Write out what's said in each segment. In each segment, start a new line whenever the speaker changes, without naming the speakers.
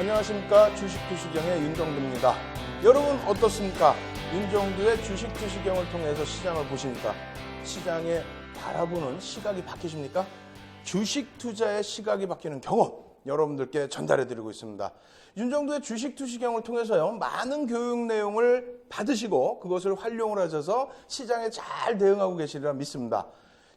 안녕하십니까. 주식투시경의 윤정두입니다. 여러분 어떻습니까? 윤정두의 주식투시경을 통해서 시장을 보시니까 시장에 바라보는 시각이 바뀌십니까? 주식 투자의 시각이 바뀌는 경험 여러분들께 전달해드리고 있습니다. 윤정두의 주식투시경을 통해서요, 많은 교육 내용을 받으시고 그것을 활용을 하셔서 시장에 잘 대응하고 계시리라 믿습니다.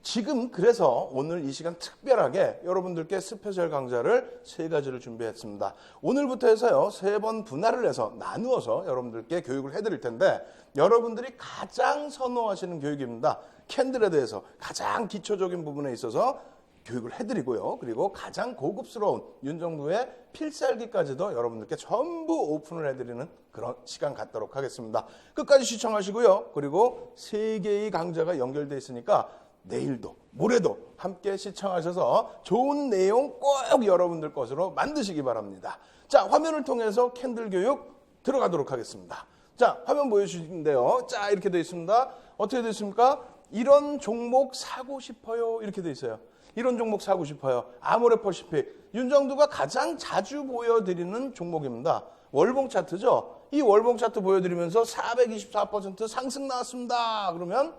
지금 그래서 오늘 이 시간 특별하게 여러분들께 스페셜 강좌를 3가지를 준비했습니다. 오늘부터 해서요, 3번 분할을 해서 나누어서 여러분들께 교육을 해드릴 텐데 여러분들이 가장 선호하시는 교육입니다. 캔들에 대해서 가장 기초적인 부분에 있어서 교육을 해드리고요. 그리고 가장 고급스러운 윤정두의 필살기까지도 여러분들께 전부 오픈을 해드리는 그런 시간 갖도록 하겠습니다. 끝까지 시청하시고요. 그리고 3개의 강좌가 연결되어 있으니까 내일도 모레도 함께 시청하셔서 좋은 내용 꼭 여러분들 것으로 만드시기 바랍니다. 자, 화면을 통해서 캔들 교육 들어가도록 하겠습니다. 자, 화면 보여주시는데요. 자, 이렇게 되어 있습니다. 어떻게 되어 있습니까? 이런 종목 사고 싶어요. 이렇게 되어 있어요. 이런 종목 사고 싶어요. 아모레퍼시픽. 윤정두가 가장 자주 보여드리는 종목입니다. 월봉 차트죠. 이 월봉 차트 보여드리면서 424% 상승 나왔습니다. 그러면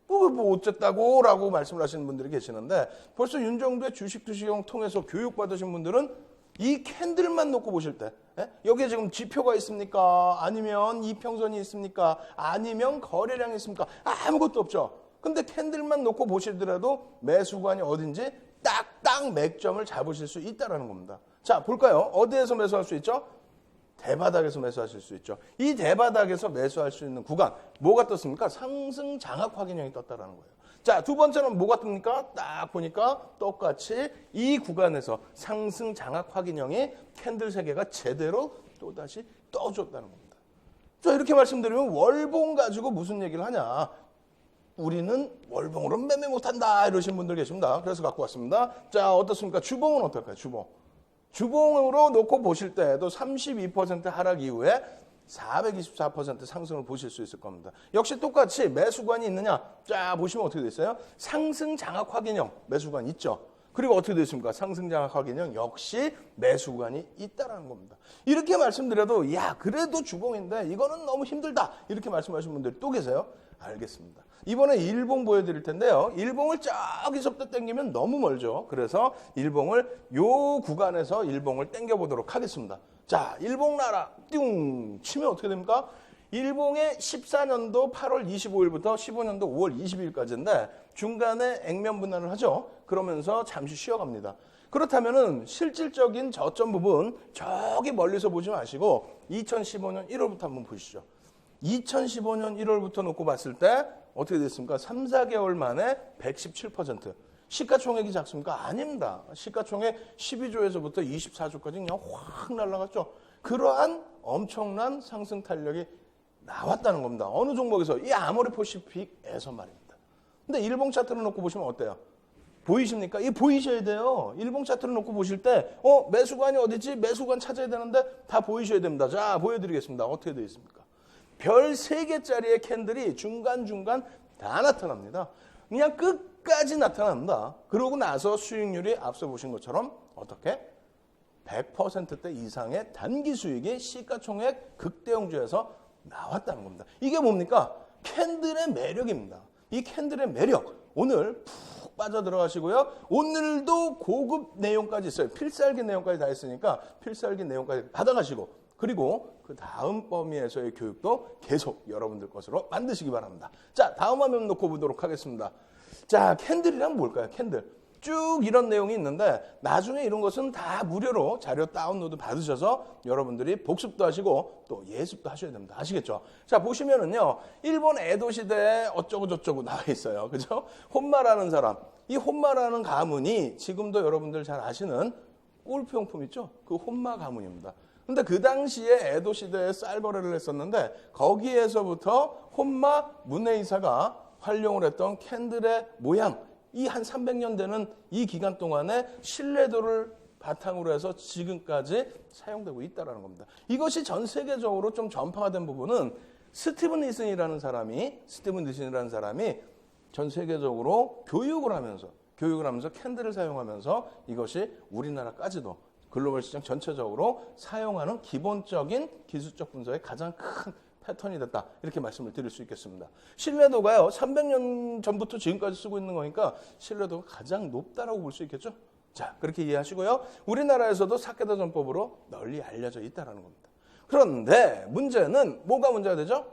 뭐 어쨌다고 라고 말씀을 하시는 분들이 계시는데 벌써 윤정두의 주식투시경 통해서 교육받으신 분들은 이 캔들만 놓고 보실 때 여기에 지금 지표가 있습니까? 아니면 이평선이 있습니까? 아니면 거래량이 있습니까? 아무것도 없죠. 근데 캔들만 놓고 보시더라도 매수관이 어딘지 딱딱 맥점을 잡으실 수 있다는 겁니다. 자, 볼까요? 어디에서 매수할 수 있죠? 대바닥에서 매수하실 수 있죠. 이 대바닥에서 매수할 수 있는 구간 뭐가 떴습니까? 상승 장악 확인형이 떴다는 거예요. 자, 두 번째는 뭐가 뜹니까? 딱 보니까 똑같이 이 구간에서 상승 장악 확인형이 캔들 3개가 제대로 또다시 떠줬다는 겁니다. 자, 이렇게 말씀드리면 월봉 가지고 무슨 얘기를 하냐? 우리는 월봉으로 매매 못한다 이러신 분들 계십니다. 그래서 갖고 왔습니다. 자, 어떻습니까? 주봉은 어떨까요? 주봉으로 놓고 보실 때도 32% 하락 이후에 424% 상승을 보실 수 있을 겁니다. 역시 똑같이 매수관이 있느냐? 자, 보시면 어떻게 돼 있어요? 상승 장악 확인형 매수관 있죠. 그리고 어떻게 되어 있습니까? 상승 장악 확인형 역시 매수관이 있다라는 겁니다. 이렇게 말씀드려도 야, 그래도 주봉인데 이거는 너무 힘들다 이렇게 말씀하시는 분들이 또 계세요. 알겠습니다. 이번에 일봉 보여드릴 텐데요. 일봉을 저기서부터 당기면 너무 멀죠. 그래서 일봉을 요 구간에서 일봉을 당겨보도록 하겠습니다. 자, 일봉 나라 띵 치면 어떻게 됩니까? 일봉의 14년도 8월 25일부터 15년도 5월 22일까지인데 중간에 액면 분할을 하죠. 그러면서 잠시 쉬어갑니다. 그렇다면은 실질적인 저점 부분 저기 멀리서 보지 마시고 2015년 1월부터 한번 보시죠. 2015년 1월부터 놓고 봤을 때 어떻게 됐습니까? 3, 4개월 만에 117%. 시가총액이 작습니까? 아닙니다. 시가총액 12조에서부터 24조까지 그냥 확 날아갔죠. 그러한 엄청난 상승 탄력이 나왔다는 겁니다. 어느 종목에서? 이 아모레퍼시픽에서 말입니다. 근데 일봉 차트를 놓고 보시면 어때요? 보이십니까? 이 보이셔야 돼요. 일봉 차트를 놓고 보실 때 매수관이 어디지? 매수관 찾아야 되는데 다 보이셔야 됩니다. 자, 보여드리겠습니다. 어떻게 되어 있습니까? 별 3개짜리의 캔들이 중간중간 다 나타납니다. 그냥 끝까지 나타납니다. 그러고 나서 수익률이 앞서 보신 것처럼 어떻게? 100%대 이상의 단기 수익이 시가총액 극대형주에서 나왔다는 겁니다. 이게 뭡니까? 캔들의 매력입니다. 이 캔들의 매력 오늘 푹 빠져들어가시고요. 오늘도 고급 내용까지 있어요. 필살기 내용까지 다 있으니까 필살기 내용까지 받아가시고 그리고 그 다음 범위에서의 교육도 계속 여러분들 것으로 만드시기 바랍니다. 자, 다음 화면 놓고 보도록 하겠습니다. 자, 캔들이란 뭘까요? 캔들. 쭉 이런 내용이 있는데 나중에 이런 것은 다 무료로 자료 다운로드 받으셔서 여러분들이 복습도 하시고 또 예습도 하셔야 됩니다. 아시겠죠? 자, 보시면은요. 일본 에도 시대에 어쩌고 저쩌고 나와 있어요. 그죠? 혼마라는 사람. 이 혼마라는 가문이 지금도 여러분들 잘 아시는 골프용품 있죠? 그 혼마 가문입니다. 근데 그 당시에 에도 시대에 쌀거래를 했었는데 거기에서부터 혼마 문해이사가 활용을 했던 캔들의 모양, 이 한 300년 되는 이 기간 동안에 신뢰도를 바탕으로 해서 지금까지 사용되고 있다는 겁니다. 이것이 전 세계적으로 좀 전파가 된 부분은 스티븐 니슨이라는 사람이 전 세계적으로 교육을 하면서 캔들을 사용하면서 이것이 우리나라까지도 글로벌 시장 전체적으로 사용하는 기본적인 기술적 분석의 가장 큰 패턴이 됐다. 이렇게 말씀을 드릴 수 있겠습니다. 신뢰도가요. 300년 전부터 지금까지 쓰고 있는 거니까 신뢰도가 가장 높다라고 볼 수 있겠죠. 자, 그렇게 이해하시고요. 우리나라에서도 사케다 전법으로 널리 알려져 있다는 겁니다. 그런데 문제는 뭐가 문제가 되죠?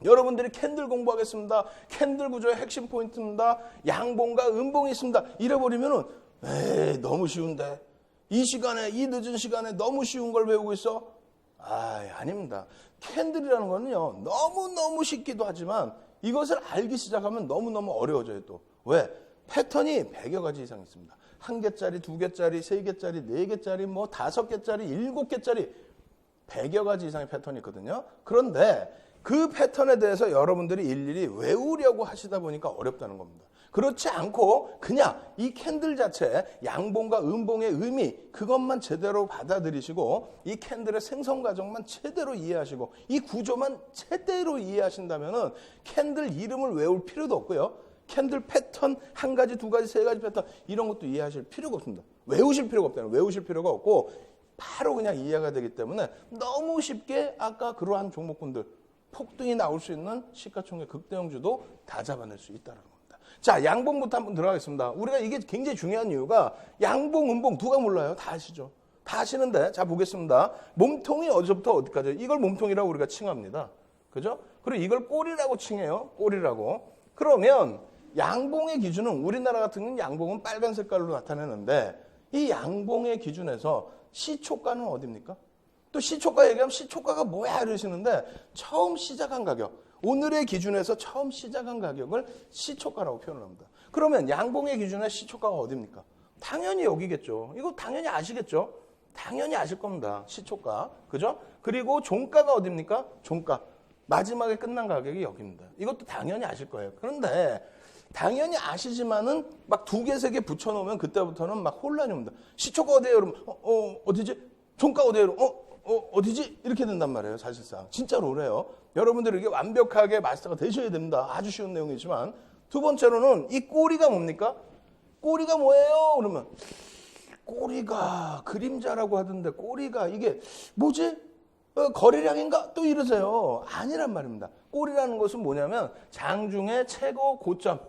여러분들이 캔들 공부하겠습니다. 캔들 구조의 핵심 포인트입니다. 양봉과 음봉이 있습니다. 이래버리면은 에이 너무 쉬운데 이 시간에 이 늦은 시간에 너무 쉬운 걸 배우고 있어? 아닙니다. 캔들이라는 거는요 너무너무 쉽기도 하지만 이것을 알기 시작하면 너무너무 어려워져요. 또 왜? 패턴이 100여 가지 이상 있습니다. 1개짜리, 2개짜리, 3개짜리, 4개짜리, 뭐 5개짜리, 7개짜리 100여 가지 이상의 패턴이 있거든요. 그런데 그 패턴에 대해서 여러분들이 일일이 외우려고 하시다 보니까 어렵다는 겁니다. 그렇지 않고 그냥 이 캔들 자체 양봉과 음봉의 의미 그것만 제대로 받아들이시고 이 캔들의 생성 과정만 제대로 이해하시고 이 구조만 제대로 이해하신다면은 캔들 이름을 외울 필요도 없고요. 캔들 패턴 한 가지, 두 가지, 세 가지 패턴 이런 것도 이해하실 필요가 없습니다. 외우실 필요가 없다는 외우실 필요가 없고 바로 그냥 이해가 되기 때문에 너무 쉽게 아까 그러한 종목군들 폭등이 나올 수 있는 시가총액 극대형주도 다 잡아낼 수 있다는 겁니다. 자, 양봉부터 한번 들어가겠습니다. 우리가 이게 굉장히 중요한 이유가 양봉, 음봉 누가 몰라요? 다 아시죠? 다 아시는데 자 보겠습니다. 몸통이 어디서부터 어디까지? 이걸 몸통이라고 우리가 칭합니다. 그죠? 그리고 이걸 꼬리라고 칭해요. 꼬리라고. 그러면 양봉의 기준은 우리나라 같은 경우는 양봉은 빨간 색깔로 나타내는데 이 양봉의 기준에서 시초가는 어디입니까? 또 시초가 얘기하면 시초가가 뭐야 이러시는데 처음 시작한 가격, 오늘의 기준에서 처음 시작한 가격을 시초가라고 표현을 합니다. 그러면 양봉의 기준의 시초가가 어디입니까? 당연히 여기겠죠. 이거 당연히 아시겠죠? 당연히 아실 겁니다. 시초가. 그죠? 그리고 종가가 어디입니까? 종가. 마지막에 끝난 가격이 여기입니다. 이것도 당연히 아실 거예요. 그런데 당연히 아시지만은 막 2개, 3개 붙여놓으면 그때부터는 막 혼란이 옵니다. 시초가 어디예요? 여러분? 어디지? 종가 어디예요? 어디지? 이렇게 된단 말이에요. 사실상. 진짜로 그래요. 여러분들이 이게 완벽하게 마스터가 되셔야 됩니다. 아주 쉬운 내용이지만. 두 번째로는 이 꼬리가 뭡니까? 꼬리가 뭐예요? 그러면 꼬리가 그림자라고 하던데 꼬리가 이게 뭐지? 거래량인가? 또 이러세요. 아니란 말입니다. 꼬리라는 것은 뭐냐면 장중의 최고 고점,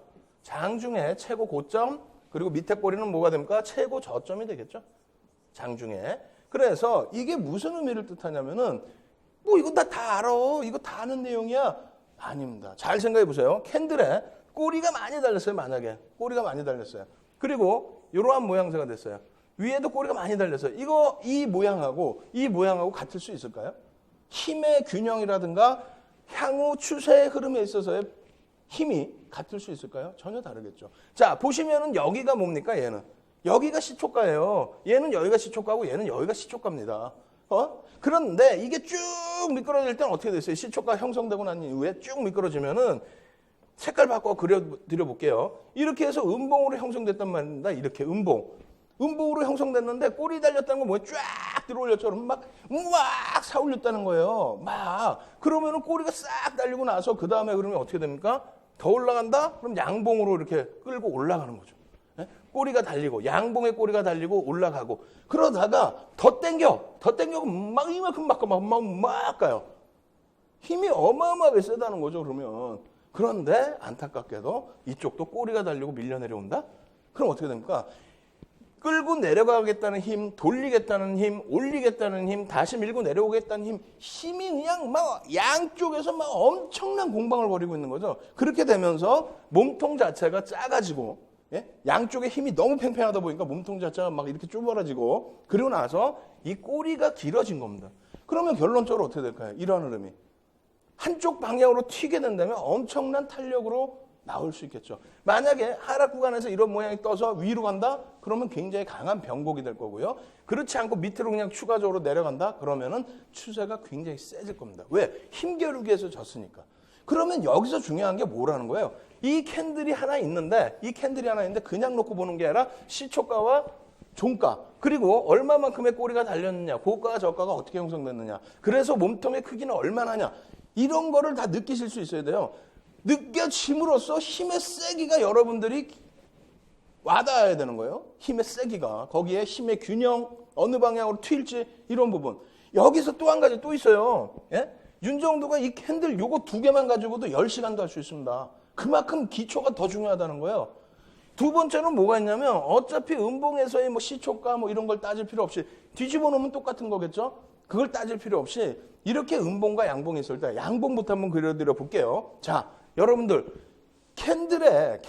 장중의 최고 고점, 그리고 밑에 꼬리는 뭐가 됩니까? 최고 저점이 되겠죠. 장중에. 그래서 이게 무슨 의미를 뜻하냐면은 뭐 이거 다 알아. 이거 다 아는 내용이야. 아닙니다. 잘 생각해 보세요. 캔들에 꼬리가 많이 달렸어요. 만약에 꼬리가 많이 달렸어요. 그리고 이러한 모양새가 됐어요. 위에도 꼬리가 많이 달렸어요. 이거 이 모양하고 같을 수 있을까요? 힘의 균형이라든가 향후 추세의 흐름에 있어서의 힘이 같을 수 있을까요? 전혀 다르겠죠. 자, 보시면은 여기가 뭡니까? 얘는 여기가 시초가예요. 얘는 여기가 시초가고 얘는 여기가 시초가입니다. 그런데 이게 쭉 미끄러질 때는 어떻게 됐어요? 시초가 형성되고 난 이후에 쭉 미끄러지면은 색깔 바꿔 그려드려 볼게요. 이렇게 해서 음봉으로 형성됐단 말입니다. 이렇게 음봉으로 형성됐는데 꼬리 달렸다는 건 뭐예요? 쫙 들어올렸죠. 막 사올렸다는 거예요. 그러면은 꼬리가 싹 달리고 나서 그 다음에 그러면 어떻게 됩니까? 더 올라간다? 그럼 양봉으로 이렇게 끌고 올라가는 거죠. 꼬리가 달리고 양봉의 꼬리가 달리고 올라가고 그러다가 더 땡겨고 막 이만큼 막 가요. 힘이 어마어마하게 세다는 거죠. 그런데 안타깝게도 이쪽도 꼬리가 달리고 밀려 내려온다? 그럼 어떻게 됩니까? 끌고 내려가겠다는 힘, 돌리겠다는 힘, 올리겠다는 힘, 다시 밀고 내려오겠다는 힘이 그냥 막 양쪽에서 막 엄청난 공방을 벌이고 있는 거죠. 그렇게 되면서 몸통 자체가 작아지고, 양쪽에 힘이 너무 팽팽하다 보니까 몸통 자체가 막 이렇게 쭈그러지고, 그리고 나서 이 꼬리가 길어진 겁니다. 그러면 결론적으로 어떻게 될까요? 이러한 흐름이. 한쪽 방향으로 튀게 된다면 엄청난 탄력으로 나올 수 있겠죠. 만약에 하락 구간에서 이런 모양이 떠서 위로 간다? 그러면 굉장히 강한 변곡이 될 거고요. 그렇지 않고 밑으로 그냥 추가적으로 내려간다? 그러면은 추세가 굉장히 세질 겁니다. 왜? 힘겨루기에서 졌으니까. 그러면 여기서 중요한 게 뭐라는 거예요? 이 캔들이 하나 있는데 그냥 놓고 보는 게 아니라 시초가와 종가, 그리고 얼마만큼의 꼬리가 달렸느냐, 고가와 저가가 어떻게 형성됐느냐, 그래서 몸통의 크기는 얼마나냐, 이런 거를 다 느끼실 수 있어야 돼요. 느껴짐으로써 힘의 세기가 여러분들이 와닿아야 되는 거예요. 힘의 세기가. 거기에 힘의 균형, 어느 방향으로 튈지 이런 부분. 여기서 또 한 가지 또 있어요. 예? 윤정도가 이 캔들 요거 2개만 가지고도 10시간도 할 수 있습니다. 그만큼 기초가 더 중요하다는 거예요. 두 번째는 뭐가 있냐면 어차피 음봉에서의 뭐 시초가 뭐 이런 걸 따질 필요 없이 뒤집어 놓으면 똑같은 거겠죠? 그걸 따질 필요 없이 이렇게 음봉과 양봉이 있을 때 양봉부터 한번 그려드려 볼게요. 자, 여러분들 캔들의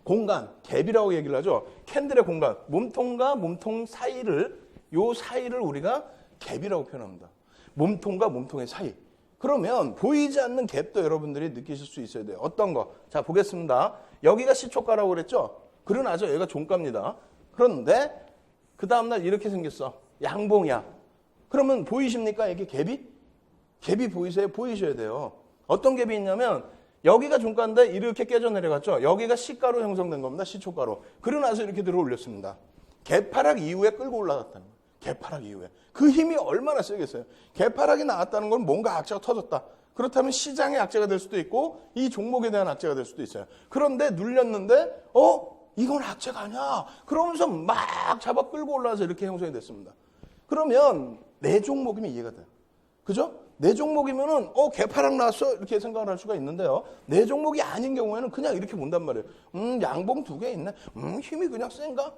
공간, 갭이라고 얘기를 하죠. 캔들의 공간, 몸통과 몸통 사이를 요 사이를 우리가 갭이라고 표현합니다. 몸통과 몸통의 사이. 그러면 보이지 않는 갭도 여러분들이 느끼실 수 있어야 돼요. 어떤 거? 자, 보겠습니다. 여기가 시초가라고 그랬죠? 그러나죠. 여기가 종가입니다. 그런데 그 다음날 이렇게 생겼어. 양봉이야. 그러면 보이십니까? 이게 갭이? 갭이 보이세요? 보이셔야 돼요. 어떤 갭이 있냐면 여기가 종가인데 이렇게 깨져 내려갔죠? 여기가 시가로 형성된 겁니다. 시초가로. 그러나서 이렇게 들어 올렸습니다. 개파락 이후에 끌고 올라갔다는 거예요. 개파락 이후에. 그 힘이 얼마나 세겠어요. 개파락이 나왔다는 건 뭔가 악재가 터졌다. 그렇다면 시장의 악재가 될 수도 있고 이 종목에 대한 악재가 될 수도 있어요. 그런데 눌렸는데 이건 악재가 아니야. 그러면서 막 잡아 끌고 올라와서 이렇게 형성이 됐습니다. 그러면 내 종목이면 이해가 돼요. 그죠? 내 종목이면은 개파락 나왔어 이렇게 생각을 할 수가 있는데요. 내 종목이 아닌 경우에는 그냥 이렇게 본단 말이에요. 양봉 2개 있네. 힘이 그냥 센가?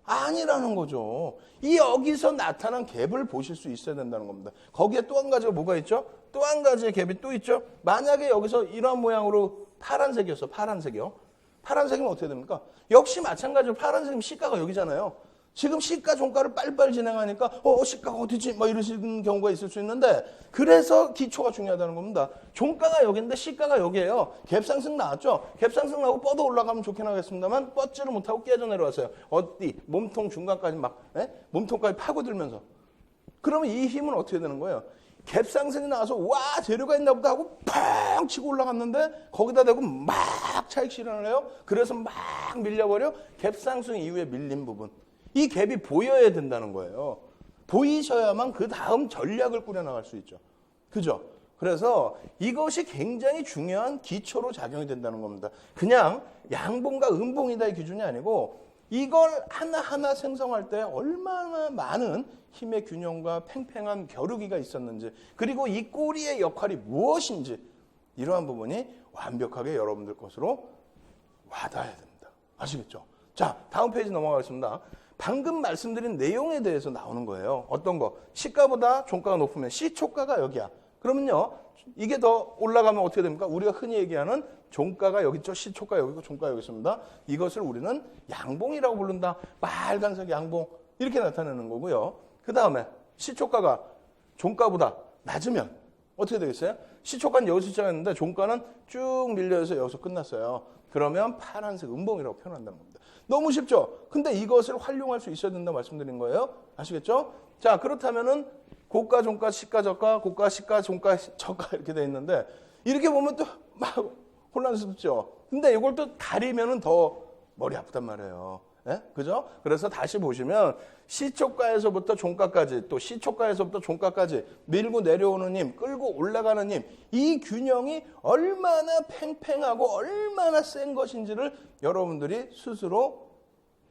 아니라는 거죠. 이 여기서 나타난 갭을 보실 수 있어야 된다는 겁니다. 거기에 또 한 가지가 뭐가 있죠? 또 한 가지의 갭이 또 있죠. 만약에 여기서 이런 모양으로 파란색이었어. 파란색이요. 파란색이면 어떻게 됩니까? 역시 마찬가지로 파란색이면 시가가 여기잖아요. 지금 시가 종가를 빨리빨리 진행하니까 시가가 어디지? 막 이러시는 경우가 있을 수 있는데 그래서 기초가 중요하다는 겁니다. 종가가 여기인데 시가가 여기예요. 갭상승 나왔죠? 갭상승 나고 뻗어 올라가면 좋긴 하겠습니다만 뻗지를 못하고 깨져 내려왔어요. 어디? 몸통 중간까지 몸통까지 파고들면서. 그러면 이 힘은 어떻게 되는 거예요? 갭상승이 나와서 와 재료가 있나 보다 하고 팡 치고 올라갔는데 거기다 대고 막 차익 실현을 해요. 그래서 막 밀려버려. 갭상승 이후에 밀린 부분. 이 갭이 보여야 된다는 거예요. 보이셔야만 그 다음 전략을 꾸려나갈 수 있죠. 그죠? 그래서 이것이 굉장히 중요한 기초로 작용이 된다는 겁니다. 그냥 양봉과 음봉이다의 기준이 아니고 이걸 하나하나 생성할 때 얼마나 많은 힘의 균형과 팽팽한 겨루기가 있었는지 그리고 이 꼬리의 역할이 무엇인지 이러한 부분이 완벽하게 여러분들 것으로 와닿아야 됩니다. 아시겠죠? 자, 다음 페이지 넘어가겠습니다. 방금 말씀드린 내용에 대해서 나오는 거예요. 어떤 거? 시가보다 종가가 높으면 시초가가 여기야. 그러면요. 이게 더 올라가면 어떻게 됩니까? 우리가 흔히 얘기하는 종가가 여기 있죠. 시초가 여기고 종가 여기 있습니다. 이것을 우리는 양봉이라고 부른다. 빨간색 양봉. 이렇게 나타내는 거고요. 그 다음에 시초가가 종가보다 낮으면 어떻게 되겠어요? 시초가는 여기서 시작했는데 종가는 쭉 밀려서 여기서 끝났어요. 그러면 파란색 음봉이라고 표현한다는 겁니다. 너무 쉽죠? 근데 이것을 활용할 수 있어야 된다고 말씀드린 거예요. 아시겠죠? 자, 그렇다면은 고가, 종가, 시가, 저가, 고가, 시가, 종가, 저가 이렇게 돼 있는데 이렇게 보면 또 막 혼란스럽죠? 근데 이걸 또 다리면은 더 머리 아프단 말이에요. 예? 그죠? 그래서 다시 보시면 시초가에서부터 종가까지 또 시초가에서부터 종가까지 밀고 내려오는 힘, 끌고 올라가는 힘, 이 균형이 얼마나 팽팽하고 얼마나 센 것인지를 여러분들이 스스로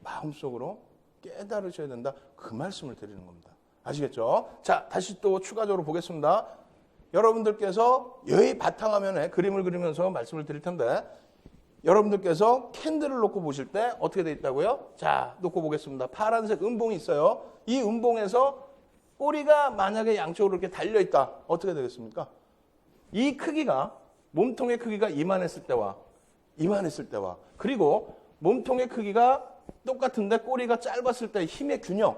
마음속으로 깨달으셔야 된다. 그 말씀을 드리는 겁니다. 아시겠죠? 자, 다시 또 추가적으로 보겠습니다. 여러분들께서 여기 바탕화면에 그림을 그리면서 말씀을 드릴 텐데 여러분들께서 캔들을 놓고 보실 때 어떻게 돼 있다고요? 자, 놓고 보겠습니다. 파란색 음봉이 있어요. 이 음봉에서 꼬리가 만약에 양쪽으로 이렇게 달려있다. 어떻게 되겠습니까? 이 크기가 몸통의 크기가 이만했을 때와 그리고 몸통의 크기가 똑같은데 꼬리가 짧았을 때의 힘의 균형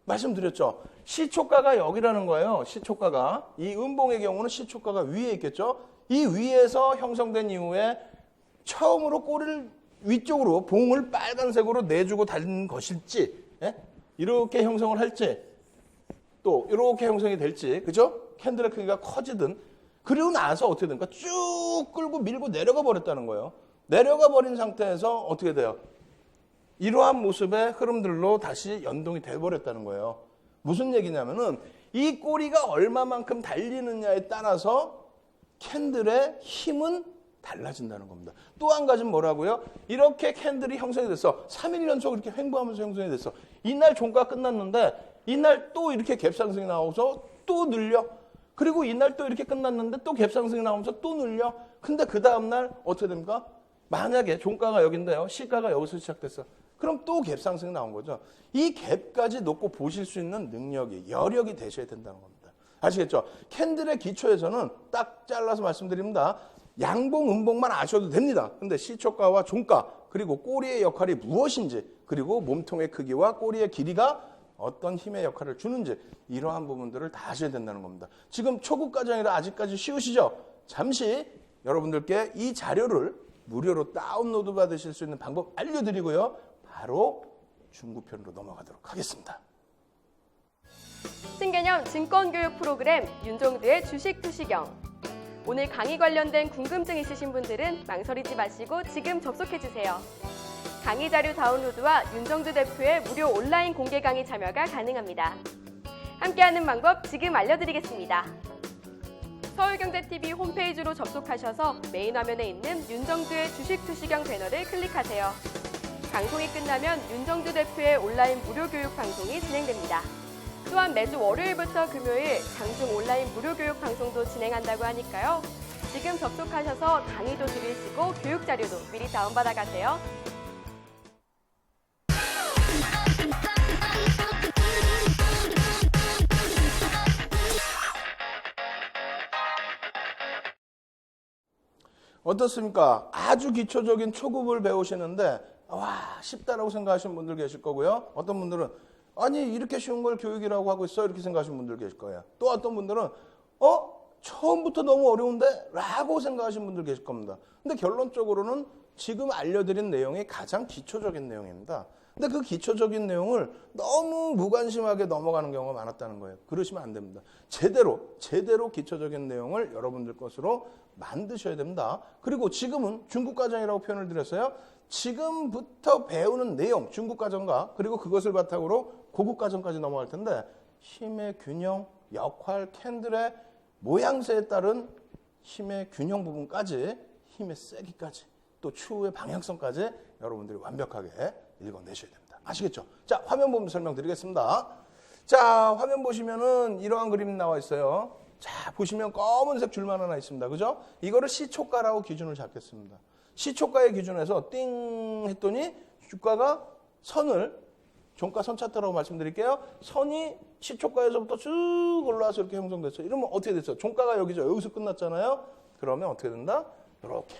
말씀드렸죠. 시초가가 여기라는 거예요. 시초가가. 이 음봉의 경우는 시초가가 위에 있겠죠. 이 위에서 형성된 이후에 처음으로 꼬리를 위쪽으로 봉을 빨간색으로 내주고 달린 것일지 이렇게 형성을 할지 또 이렇게 형성이 될지 그죠? 캔들의 크기가 커지든 그리고 나서 어떻게 됩니까? 쭉 끌고 밀고 내려가 버렸다는 거예요. 내려가 버린 상태에서 어떻게 돼요? 이러한 모습의 흐름들로 다시 연동이 돼버렸다는 거예요. 무슨 얘기냐면은 이 꼬리가 얼마만큼 달리느냐에 따라서 캔들의 힘은 달라진다는 겁니다. 또 한 가지는 뭐라고요? 이렇게 캔들이 형성이 됐어. 3일 연속 이렇게 횡보하면서 형성이 됐어. 이날 종가 끝났는데 이날 또 이렇게 갭상승이 나와서 또 늘려. 그리고 이날 또 이렇게 끝났는데 또 갭상승이 나오면서 또 늘려. 근데 그 다음날 어떻게 됩니까? 만약에 종가가 여긴데요. 시가가 여기서 시작됐어. 그럼 또 갭상승이 나온 거죠. 이 갭까지 놓고 보실 수 있는 능력이, 여력이 되셔야 된다는 겁니다. 아시겠죠? 캔들의 기초에서는 딱 잘라서 말씀드립니다. 양봉, 음봉만 아셔도 됩니다. 근데 시초가와 종가, 그리고 꼬리의 역할이 무엇인지, 그리고 몸통의 크기와 꼬리의 길이가 어떤 힘의 역할을 주는지 이러한 부분들을 다 아셔야 된다는 겁니다. 지금 초급 과정이라 아직까지 쉬우시죠? 잠시 여러분들께 이 자료를 무료로 다운로드 받으실 수 있는 방법 알려드리고요. 바로 중급편으로 넘어가도록 하겠습니다.
신개념 증권교육 프로그램 윤종두의 주식투시경. 오늘 강의 관련된 궁금증 있으신 분들은 망설이지 마시고 지금 접속해주세요. 강의 자료 다운로드와 윤종두 대표의 무료 온라인 공개 강의 참여가 가능합니다. 함께하는 방법 지금 알려드리겠습니다. 서울경제TV 홈페이지로 접속하셔서 메인 화면에 있는 윤종두의 주식투시경 배너를 클릭하세요. 방송이 끝나면 윤종두 대표의 온라인 무료 교육 방송이 진행됩니다. 또한 매주 월요일부터 금요일 장중 온라인 무료 교육 방송도 진행한다고 하니까요. 지금 접속하셔서 강의도 들으시고 교육 자료도 미리 다운받아 가세요.
어떻습니까? 아주 기초적인 초급을 배우시는데 와 쉽다라고 생각하시는 분들 계실 거고요. 어떤 분들은 아니 이렇게 쉬운 걸 교육이라고 하고 있어 이렇게 생각하시는 분들 계실 거예요. 또 어떤 분들은 처음부터 너무 어려운데? 라고 생각하시는 분들 계실 겁니다. 근데 결론적으로는 지금 알려드린 내용이 가장 기초적인 내용입니다. 근데 그 기초적인 내용을 너무 무관심하게 넘어가는 경우가 많았다는 거예요. 그러시면 안 됩니다. 제대로 기초적인 내용을 여러분들 것으로 만드셔야 됩니다. 그리고 지금은 중급과정이라고 표현을 드렸어요. 지금부터 배우는 내용, 중급과정과 그리고 그것을 바탕으로 고급과정까지 넘어갈 텐데 힘의 균형, 역할, 캔들의 모양새에 따른 힘의 균형 부분까지 힘의 세기까지 또 추후의 방향성까지 여러분들이 완벽하게 읽어내셔야 됩니다. 아시겠죠? 자, 화면 보면서 설명드리겠습니다. 자, 화면 보시면은 이러한 그림이 나와 있어요. 자, 보시면 검은색 줄만 하나 있습니다. 그죠? 이거를 시초가라고 기준을 잡겠습니다. 시초가의 기준에서 띵 했더니 주가가 종가 선 차트라고 말씀드릴게요. 선이 시초가에서부터 쭉 올라와서 이렇게 형성됐어요. 이러면 어떻게 됐어요? 종가가 여기죠. 여기서 끝났잖아요. 그러면 어떻게 된다? 이렇게.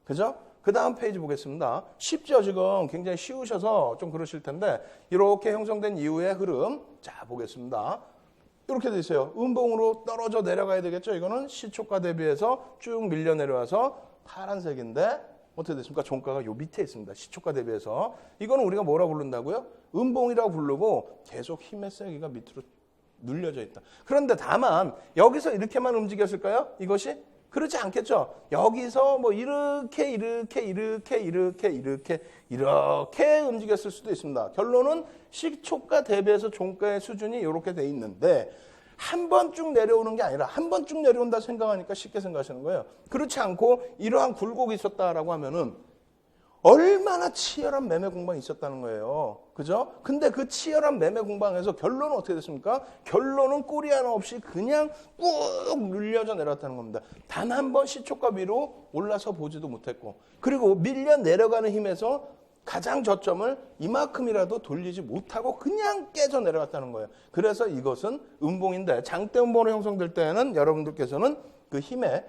그죠? 그 다음 페이지 보겠습니다. 쉽죠? 지금 굉장히 쉬우셔서 좀 그러실 텐데 이렇게 형성된 이후의 흐름 자 보겠습니다. 이렇게 돼 있어요. 음봉으로 떨어져 내려가야 되겠죠? 이거는 시초가 대비해서 쭉 밀려 내려와서 파란색인데 어떻게 됐습니까? 종가가 요 밑에 있습니다. 시초가 대비해서. 이거는 우리가 뭐라고 부른다고요? 음봉이라고 부르고 계속 힘의 세기가 밑으로 눌려져 있다. 그런데 다만 여기서 이렇게만 움직였을까요? 이것이? 그렇지 않겠죠. 여기서 뭐 이렇게 움직였을 수도 있습니다. 결론은 시초가 대비해서 종가의 수준이 이렇게 돼 있는데 한 번 쭉 내려오는 게 아니라 한 번 쭉 내려온다 생각하니까 쉽게 생각하시는 거예요. 그렇지 않고 이러한 굴곡이 있었다라고 하면은 얼마나 치열한 매매 공방이 있었다는 거예요. 그죠? 근데 그 치열한 매매 공방에서 결론은 어떻게 됐습니까? 결론은 꼬리 하나 없이 그냥 꾹 눌려져 내려왔다는 겁니다. 단 한 번 시초가 위로 올라서 보지도 못했고 그리고 밀려 내려가는 힘에서 가장 저점을 이만큼이라도 돌리지 못하고 그냥 깨져 내려갔다는 거예요. 그래서 이것은 음봉인데 장대 음봉으로 형성될 때는 여러분들께서는 그 힘의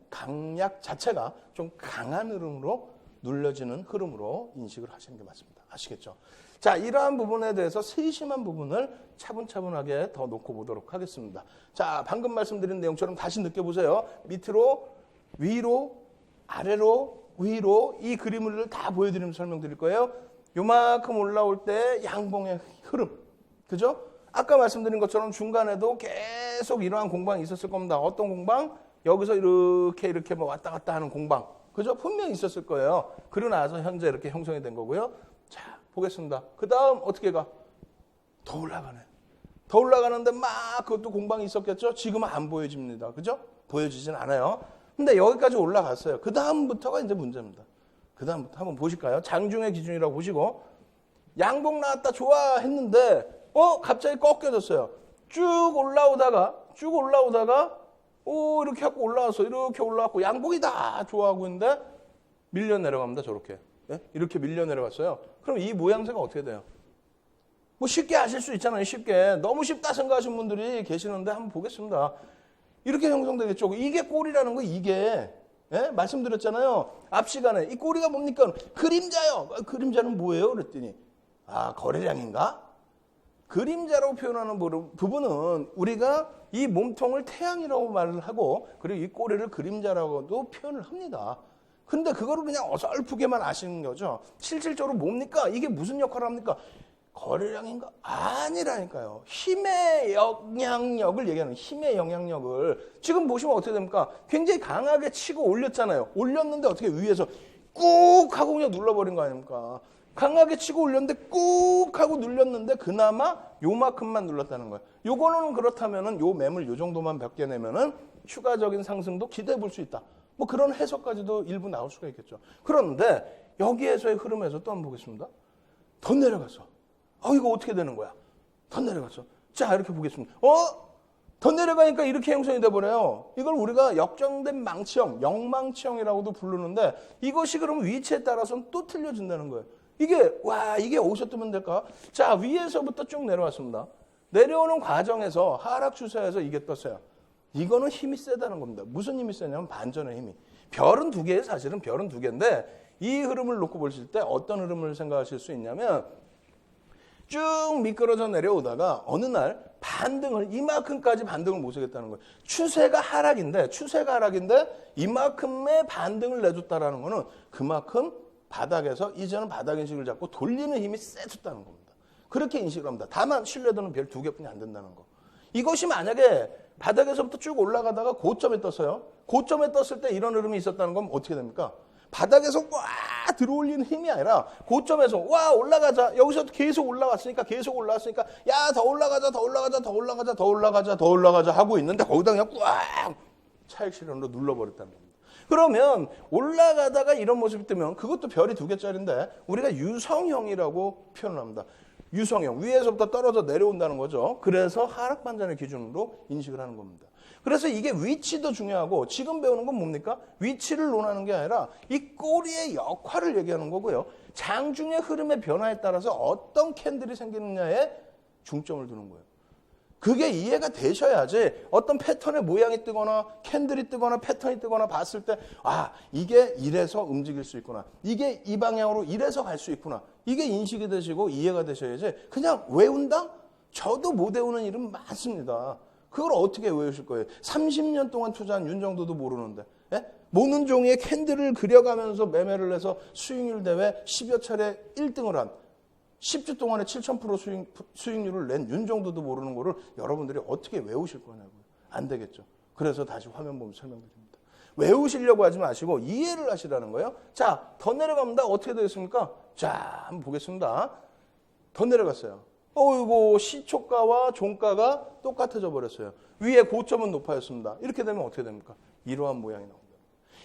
강약 자체가 좀 강한 흐름으로 눌려지는 흐름으로 인식을 하시는 게 맞습니다. 아시겠죠? 자, 이러한 부분에 대해서 세심한 부분을 차분차분하게 더 놓고 보도록 하겠습니다. 자, 방금 말씀드린 내용처럼 다시 느껴보세요. 밑으로, 위로, 아래로, 위로 이 그림을 다 보여드리면서 설명드릴 거예요. 요만큼 올라올 때 양봉의 흐름. 그죠? 아까 말씀드린 것처럼 중간에도 계속 이러한 공방이 있었을 겁니다. 어떤 공방? 여기서 이렇게 뭐 왔다 갔다 하는 공방. 그죠? 분명히 있었을 거예요. 그러고 나서 현재 이렇게 형성이 된 거고요. 자, 보겠습니다. 그 다음 어떻게 가? 더 올라가네. 더 올라가는데 막 그것도 공방이 있었겠죠? 지금은 안 보여집니다. 그죠? 보여지진 않아요. 근데 여기까지 올라갔어요. 그 다음부터가 이제 문제입니다. 그 다음부터 한번 보실까요? 장중의 기준이라고 보시고 양봉 나왔다 좋아 했는데 갑자기 꺾여졌어요. 쭉 올라오다가 이렇게 하고 올라와서 이렇게 올라왔고 양봉이 다 좋아하고 있는데 밀려 내려갑니다. 저렇게. 예? 이렇게 밀려 내려갔어요. 그럼 이 모양새가 어떻게 돼요? 뭐 쉽게 아실 수 있잖아요. 쉽게. 너무 쉽다 생각하시는 분들이 계시는데 한번 보겠습니다. 이렇게 형성되겠죠. 이게 꼬리라는 거 이게. 예? 말씀드렸잖아요. 앞 시간에 이 꼬리가 뭡니까? 그림자요. 그림자는 뭐예요? 그랬더니 거래량인가? 그림자라고 표현하는 부분은 우리가 이 몸통을 태양이라고 말을 하고 그리고 이 꼬리를 그림자라고도 표현을 합니다. 근데 그거를 그냥 어설프게만 아시는 거죠. 실질적으로 뭡니까? 이게 무슨 역할을 합니까? 거래량인가? 아니라니까요. 힘의 영향력을 얘기하는 힘의 영향력을 지금 보시면 어떻게 됩니까? 굉장히 강하게 치고 올렸잖아요. 올렸는데 어떻게 위에서 꾹 하고 그냥 눌러버린 거 아닙니까? 강하게 치고 올렸는데 꾹 하고 눌렸는데 그나마 요만큼만 눌렀다는 거예요. 요거는 그렇다면은 요 매물 요 정도만 벗겨내면은 추가적인 상승도 기대해 볼 수 있다. 뭐 그런 해석까지도 일부 나올 수가 있겠죠. 그런데 여기에서의 흐름에서 또 한번 보겠습니다. 더 내려갔어. 이거 어떻게 되는 거야? 더 내려갔어. 자, 이렇게 보겠습니다. 더 내려가니까 이렇게 형성이 돼버려요. 이걸 우리가 역정된 망치형, 역망치형이라고도 부르는데 이것이 그럼 위치에 따라서는 또 틀려진다는 거예요. 이게 어디서 뜨면 될까? 자, 위에서부터 쭉 내려왔습니다. 내려오는 과정에서 하락 추세에서 이게 떴어요. 이거는 힘이 세다는 겁니다. 무슨 힘이 세냐면 반전의 힘이. 별은 두 개예요. 사실은 별은 두 개인데 이 흐름을 놓고 보실 때 어떤 흐름을 생각하실 수 있냐면 쭉 미끄러져 내려오다가 어느 날 반등을 이만큼까지 반등을 못 쓰겠다는 거예요. 추세가 하락인데 이만큼의 반등을 내줬다라는 거는 그만큼 바닥에서 이제는 바닥 인식을 잡고 돌리는 힘이 세졌다는 겁니다. 그렇게 인식을 합니다. 다만 신뢰도는 별 두 개뿐이 안 된다는 거. 이것이 만약에 바닥에서부터 쭉 올라가다가 고점에 떴어요. 고점에 떴을 때 이런 흐름이 있었다는 건 어떻게 됩니까? 바닥에서 들어올리는 힘이 아니라 고점에서 올라가자. 여기서 계속 올라왔으니까 야, 더 올라가자 하고 있는데 거기다 그냥 꽉 차익 실현으로 눌러버렸다는 겁니다. 그러면 올라가다가 이런 모습이 뜨면 그것도 별이 두 개짜리인데 우리가 유성형이라고 표현을 합니다. 유성형, 위에서부터 떨어져 내려온다는 거죠. 그래서 하락 반전의 기준으로 인식을 하는 겁니다. 그래서 이게 위치도 중요하고 지금 배우는 건 뭡니까? 위치를 논하는 게 아니라 이 꼬리의 역할을 얘기하는 거고요. 장중의 흐름의 변화에 따라서 어떤 캔들이 생기느냐에 중점을 두는 거예요. 그게 이해가 되셔야지 어떤 패턴의 모양이 뜨거나 캔들이 뜨거나 패턴이 뜨거나 봤을 때 이게 이래서 움직일 수 있구나. 이게 이 방향으로 이래서 갈 수 있구나. 이게 인식이 되시고 이해가 되셔야지 그냥 외운다? 저도 못 외우는 일은 많습니다. 그걸 어떻게 외우실 거예요? 30년 동안 투자한 윤정도도 모르는데. 예? 모는 종이에 캔들을 그려가면서 매매를 해서 수익률 대회 10여 차례 1등을 한 10주 동안에 7,000% 수익률을 낸 윤정도도 모르는 거를 여러분들이 어떻게 외우실 거냐고요. 안 되겠죠. 그래서 다시 화면 보면 설명드립니다. 외우시려고 하지 마시고 이해를 하시라는 거예요. 자, 더 내려갑니다. 어떻게 되겠습니까? 자, 한번 보겠습니다. 더 내려갔어요. 이거 시초가와 종가가 똑같아져 버렸어요. 위에 고점은 높아졌습니다. 이렇게 되면 어떻게 됩니까? 이러한 모양이 나옵니다.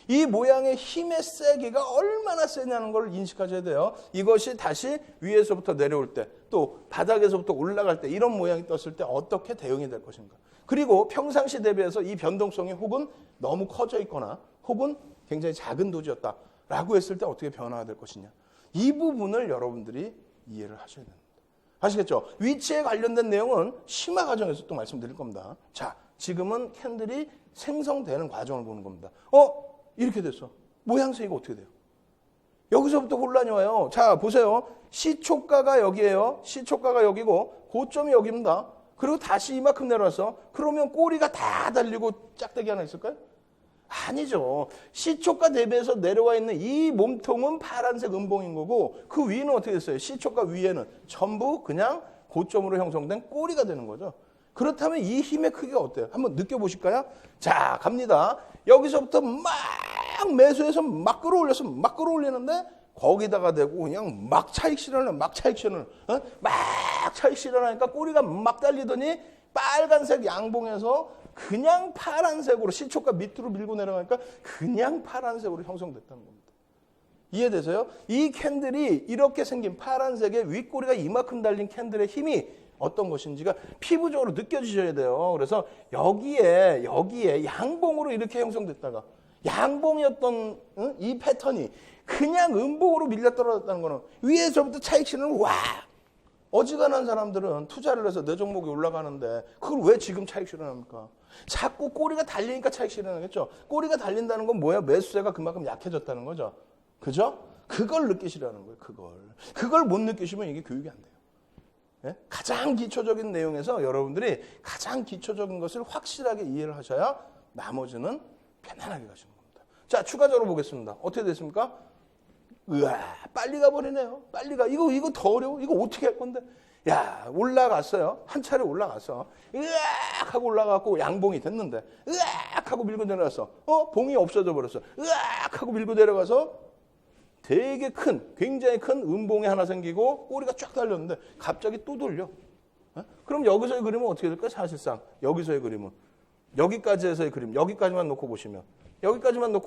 이 모양의 힘의 세기가 얼마나 세냐는 걸 인식하셔야 돼요. 이것이 다시 위에서부터 내려올 때, 또 바닥에서부터 올라갈 때 이런 모양이 떴을 때 어떻게 대응이 될 것인가. 그리고 평상시 대비해서 이 변동성이 혹은 너무 커져 있거나 혹은 굉장히 작은 도지였다라고 했을 때 어떻게 변화가 될 것이냐. 이 부분을 여러분들이 이해를 하셔야 됩니다. 아시겠죠? 위치에 관련된 내용은 심화 과정에서 또 말씀드릴 겁니다. 자, 지금은 캔들이 생성되는 과정을 보는 겁니다. 이렇게 됐어. 모양새가 어떻게 돼요? 여기서부터 혼란이 와요. 자, 보세요. 시초가가 여기예요. 시초가가 여기고 고점이 여기입니다. 그리고 다시 이만큼 내려왔어. 그러면 꼬리가 다 달리고 짝대기 하나 있을까요? 아니죠. 시초가 대비해서 내려와 있는 이 몸통은 파란색 음봉인 거고 그 위는 어떻게 됐어요? 시초가 위에는 전부 그냥 고점으로 형성된 꼬리가 되는 거죠. 그렇다면 이 힘의 크기가 어때요? 한번 느껴보실까요? 자, 갑니다. 여기서부터 막 매수해서 막 끌어올리는데 거기다가 대고 그냥 막 차익 실현을 막 차익 실현하니까 꼬리가 막 달리더니 빨간색 양봉에서 그냥 파란색으로 시초가 밑으로 밀고 내려가니까 그냥 파란색으로 형성됐다는 겁니다. 이해되세요? 이 캔들이 이렇게 생긴 파란색의 윗꼬리가 이만큼 달린 캔들의 힘이 어떤 것인지가 피부적으로 느껴지셔야 돼요. 그래서 여기에 양봉으로 이렇게 형성됐다가 양봉이었던 이 패턴이 그냥 음봉으로 밀려 떨어졌다는 거는 위에서부터 차익실은 와! 어지간한 사람들은 투자를 해서 내 종목이 올라가는데 그걸 왜 지금 차익 실현합니까? 자꾸 꼬리가 달리니까 차익 실현하겠죠. 꼬리가 달린다는 건 뭐야? 매수세가 그만큼 약해졌다는 거죠. 그죠? 그걸 느끼시라는 거예요. 그걸 못 느끼시면 이게 교육이 안 돼요. 예? 가장 기초적인 내용에서 여러분들이 가장 기초적인 것을 확실하게 이해를 하셔야 나머지는 편안하게 가시는 겁니다. 자, 추가적으로 보겠습니다. 어떻게 됐습니까? 으아, 빨리 가버리네요. 빨리 가. 이거 더 어려워. 이거 어떻게 할 건데? 야, 올라갔어요. 한 차례 올라갔어. 으악 하고 올라가고 양봉이 됐는데, 으악 하고 밀고 내려갔어. 봉이 없어져 버렸어. 으악 하고 밀고 내려가서 되게 굉장히 큰 음봉이 하나 생기고 꼬리가 쫙 달렸는데 갑자기 또 돌려. 그럼 여기서의 그림은 어떻게 될까요? 사실상 여기서의 그림은 여기까지에서의 그림, 여기까지만 놓고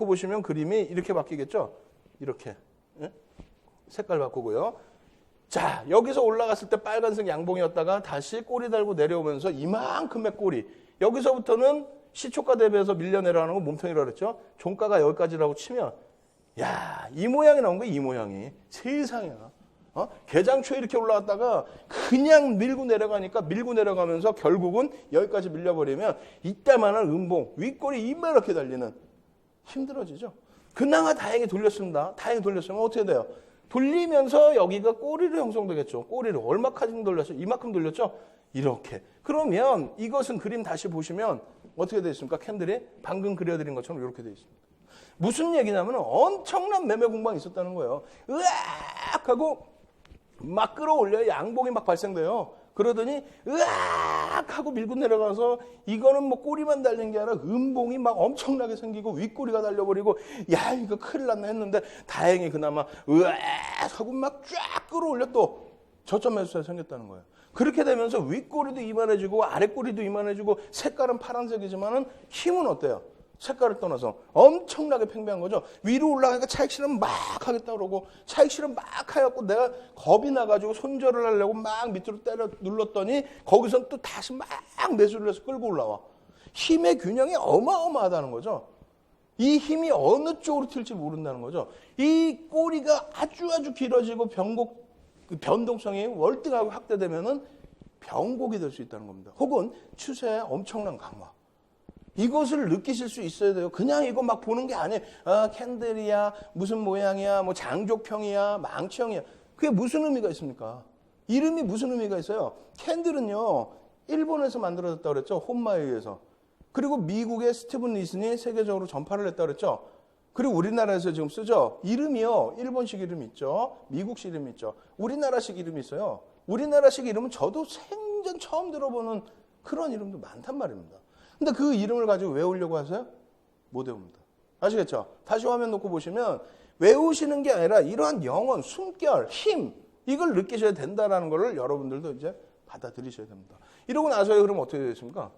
보시면 그림이 이렇게 바뀌겠죠? 이렇게. 색깔 바꾸고요. 자, 여기서 올라갔을 때 빨간색 양봉이었다가 다시 꼬리 달고 내려오면서 이만큼의 꼬리. 여기서부터는 시초가 대비해서 밀려 내려가는 거 몸통이라고 그랬죠? 종가가 여기까지라고 치면 야, 이 모양이 나온 거야, 이 모양이. 세상에나. 개장초에 이렇게 올라왔다가 그냥 밀고 내려가면서 결국은 여기까지 밀려버리면 이따만한 음봉, 윗꼬리 이만하게 달리는 힘들어지죠. 그나마 다행히 돌렸습니다. 다행히 돌렸으면 어떻게 돼요? 돌리면서 여기가 꼬리로 형성되겠죠. 꼬리를 얼마까지 돌렸어요? 이만큼 돌렸죠? 이렇게. 그러면 이것은 그림 다시 보시면 어떻게 되어 있습니까? 캔들이 방금 그려드린 것처럼 이렇게 되어 있습니다. 무슨 얘기냐면 엄청난 매매 공방이 있었다는 거예요. 으악 하고 막 끌어올려요. 양봉이 막 발생돼요. 그러더니 으악 하고 밀고 내려가서 이거는 뭐 꼬리만 달린 게 아니라 음봉이 막 엄청나게 생기고 윗꼬리가 달려버리고 야 이거 큰일 났네 했는데 다행히 그나마 으악 하고 막 쫙 끌어올려 또 저점 매수가 생겼다는 거예요. 그렇게 되면서 윗꼬리도 이만해지고 아랫꼬리도 이만해지고 색깔은 파란색이지만은 힘은 어때요? 색깔을 떠나서 엄청나게 팽배한 거죠. 위로 올라가니까 차익 실현 막 하겠다 그러고 차익 실현 막 해갖고 내가 겁이 나가지고 손절을 하려고 막 밑으로 때려 눌렀더니 거기선 또 다시 막 매수를 해서 끌고 올라와. 힘의 균형이 어마어마하다는 거죠. 이 힘이 어느 쪽으로 튈지 모른다는 거죠. 이 꼬리가 아주 길어지고 변동성이 월등하게 확대되면은 병곡이 될 수 있다는 겁니다. 혹은 추세의 엄청난 강화. 이것을 느끼실 수 있어야 돼요. 그냥 이거 막 보는 게 아니에요. 캔들이야, 무슨 모양이야, 뭐 장족형이야, 망치형이야. 그게 무슨 의미가 있습니까? 이름이 무슨 의미가 있어요? 캔들은요, 일본에서 만들어졌다고 그랬죠. 혼마에 의해서. 그리고 미국의 스티븐 리슨이 세계적으로 전파를 했다고 그랬죠. 그리고 우리나라에서 지금 쓰죠. 이름이요, 일본식 이름이 있죠. 미국식 이름이 있죠. 우리나라식 이름이 있어요. 우리나라식 이름은 저도 생전 처음 들어보는 그런 이름도 많단 말입니다. 근데 그 이름을 가지고 외우려고 하세요? 못 외웁니다. 아시겠죠? 다시 화면 놓고 보시면 외우시는 게 아니라 이러한 영혼, 숨결, 힘 이걸 느끼셔야 된다라는 걸 여러분들도 이제 받아들이셔야 됩니다. 이러고 나서요 그럼 어떻게 되겠습니까?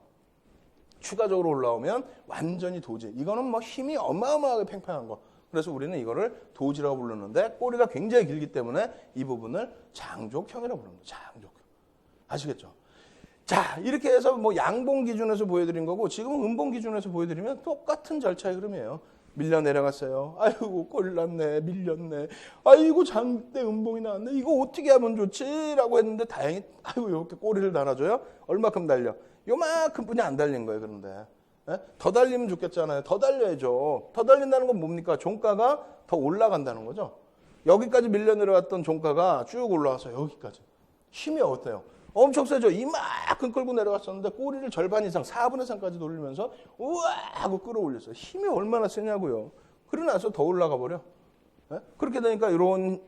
추가적으로 올라오면 완전히 도지. 이거는 뭐 힘이 어마어마하게 팽팽한 거. 그래서 우리는 이거를 도지라고 부르는데 꼬리가 굉장히 길기 때문에 이 부분을 장족형이라고 부릅니다. 장족형. 아시겠죠? 자, 이렇게 해서 뭐 양봉 기준에서 보여드린 거고 지금은 음봉 기준에서 보여드리면 똑같은 절차의 흐름이에요. 밀려 내려갔어요. 아이고 꼴 났네. 밀렸네. 아이고 장대 음봉이 나왔네. 이거 어떻게 하면 좋지? 라고 했는데 다행히 아이고 이렇게 꼬리를 달아줘요. 얼마큼 달려? 요만큼 뿐이 안 달린 거예요. 그런데 더 달리면 좋겠잖아요. 더 달려야죠. 더 달린다는 건 뭡니까? 종가가 더 올라간다는 거죠. 여기까지 밀려 내려갔던 종가가 쭉 올라와서 여기까지. 힘이 어때요? 엄청 세죠. 이만큼 끌고 내려갔었는데 꼬리를 절반 이상 4분의 3까지 돌리면서 우와 하고 끌어올렸어요. 힘이 얼마나 세냐고요. 그러고 나서 더 올라가 버려. 그렇게 되니까 이런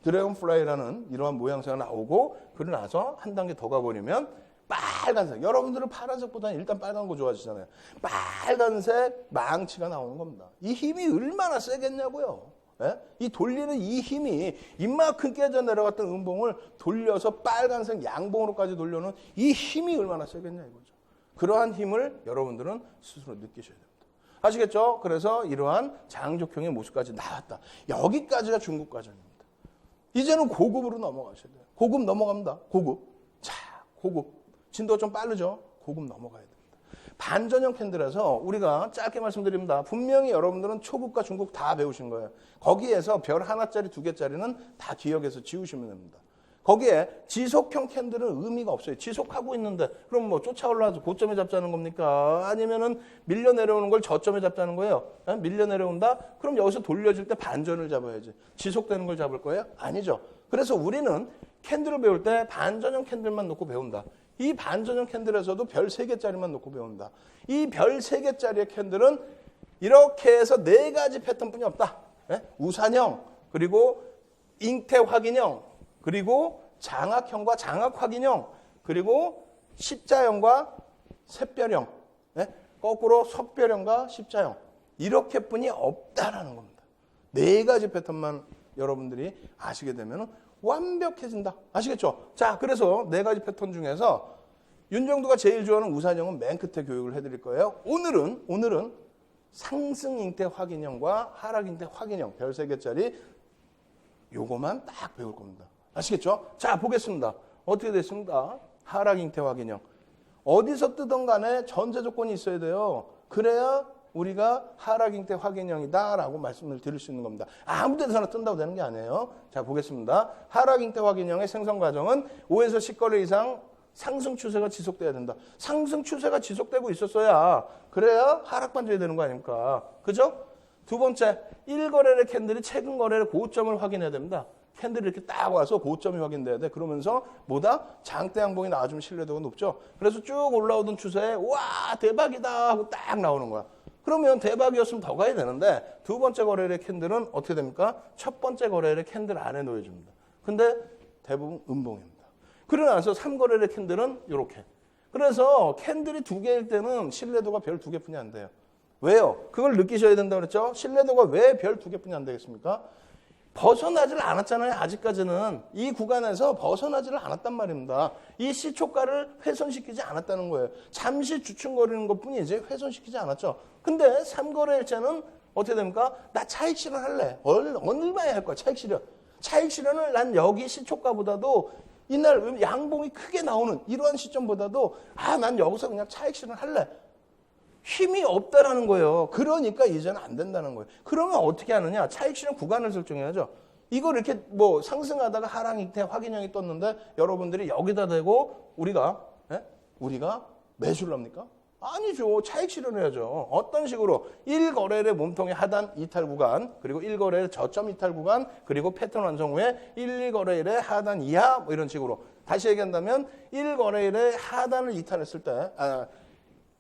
드래곤플라이라는 이러한 모양새가 나오고 그러고 나서 한 단계 더 가버리면 빨간색. 여러분들은 파란색보다는 일단 빨간 거 좋아하시잖아요. 빨간색 망치가 나오는 겁니다. 이 힘이 얼마나 세겠냐고요. 이 돌리는 이 힘이 이만큼 깨져 내려갔던 음봉을 돌려서 빨간색 양봉으로까지 돌려놓은 이 힘이 얼마나 세겠냐 이거죠. 그러한 힘을 여러분들은 스스로 느끼셔야 됩니다. 아시겠죠? 그래서 이러한 장족형의 모습까지 나왔다. 여기까지가 중급 과정입니다. 이제는 고급으로 넘어가셔야 돼요. 고급 넘어갑니다. 고급. 자, 고급. 진도가 좀 빠르죠? 고급 넘어가야 됩니다. 반전형 캔들에서 우리가 짧게 말씀드립니다. 분명히 여러분들은 초급과 중급 다 배우신 거예요. 거기에서 별 하나짜리, 두 개짜리는 다 기억해서 지우시면 됩니다. 거기에 지속형 캔들은 의미가 없어요. 지속하고 있는데 그럼 뭐 쫓아 올라와서 고점에 잡자는 겁니까? 아니면은 밀려 내려오는 걸 저점에 잡자는 거예요? 밀려 내려온다? 그럼 여기서 돌려질 때 반전을 잡아야지. 지속되는 걸 잡을 거예요? 아니죠. 그래서 우리는 캔들을 배울 때 반전형 캔들만 놓고 배운다. 이 반전형 캔들에서도 별 3개짜리만 놓고 배운다. 이 별 3개짜리의 캔들은 이렇게 해서 4가지 패턴뿐이 없다. 우산형, 그리고 잉태 확인형, 그리고 장악형과 장악 확인형, 그리고 십자형과 샛별형, 거꾸로 섭별형과 십자형, 이렇게뿐이 없다라는 겁니다. 4가지 패턴만 여러분들이 아시게 되면 완벽해진다. 아시겠죠? 자, 그래서 4가지 패턴 중에서 윤정두가 제일 좋아하는 우산형은 맨 끝에 교육을 해드릴 거예요. 오늘은 상승 잉태 확인형과 하락 잉태 확인형, 별 3개짜리 요거만 딱 배울 겁니다. 아시겠죠? 자, 보겠습니다. 어떻게 됐습니다? 하락 잉태 확인형. 어디서 뜨던 간에 전제 조건이 있어야 돼요. 그래야 우리가 하락 잉태 확인형이다라고 말씀을 드릴 수 있는 겁니다. 아무 데서나 뜬다고 되는 게 아니에요. 자, 보겠습니다. 하락 잉태 확인형의 생성 과정은 5에서 10거래 이상 상승 추세가 지속돼야 된다. 상승 추세가 지속되고 있었어야 그래야 하락 반전이 되는 거 아닙니까? 그죠? 두 번째, 1거래의 캔들이 최근 거래의 고점을 확인해야 됩니다. 캔들이 이렇게 딱 와서 고점이 확인돼야 돼. 그러면서 뭐다? 장대 양봉이 나와주면 신뢰도가 높죠. 그래서 쭉 올라오던 추세에 와 대박이다 하고 딱 나오는 거야. 그러면 대박이었으면 더 가야 되는데 두 번째 거래의 캔들은 어떻게 됩니까? 첫 번째 거래의 캔들 안에 놓여줍니다. 근데 대부분 음봉입니다. 그러고 나서 3거래의 캔들은 이렇게. 그래서 캔들이 2개일 때는 신뢰도가 별 2개뿐이 안 돼요. 왜요? 그걸 느끼셔야 된다고 그랬죠? 신뢰도가 왜 별 2개뿐이 안 되겠습니까? 벗어나지를 않았잖아요. 아직까지는. 이 구간에서 벗어나지를 않았단 말입니다. 이 시초가를 훼손시키지 않았다는 거예요. 잠시 주춤거리는 것뿐이지 훼손시키지 않았죠. 근데 3거래일자는 어떻게 됩니까? 나 차익 실현할래. 얼마에 할 거야? 차익 실현. 차익 실현을 난 여기 시초가보다도 이날 양봉이 크게 나오는 이러한 시점보다도 난 여기서 그냥 차익 실현할래. 힘이 없다라는 거예요. 그러니까 이제는 안 된다는 거예요. 그러면 어떻게 하느냐? 차익 실현 구간을 설정해야죠. 이걸 이렇게 뭐 상승하다가 하락 잉태 확인형이 떴는데 여러분들이 여기다 대고 우리가 매수를 합니까? 아니죠. 차익 실현해야죠. 어떤 식으로? 1거래의 몸통의 하단 이탈 구간, 그리고 1거래의 저점 이탈 구간, 그리고 패턴 완성 후에 1, 2거래의 하단 이하 뭐 이런 식으로. 다시 얘기한다면 1거래의 하단을 이탈했을 때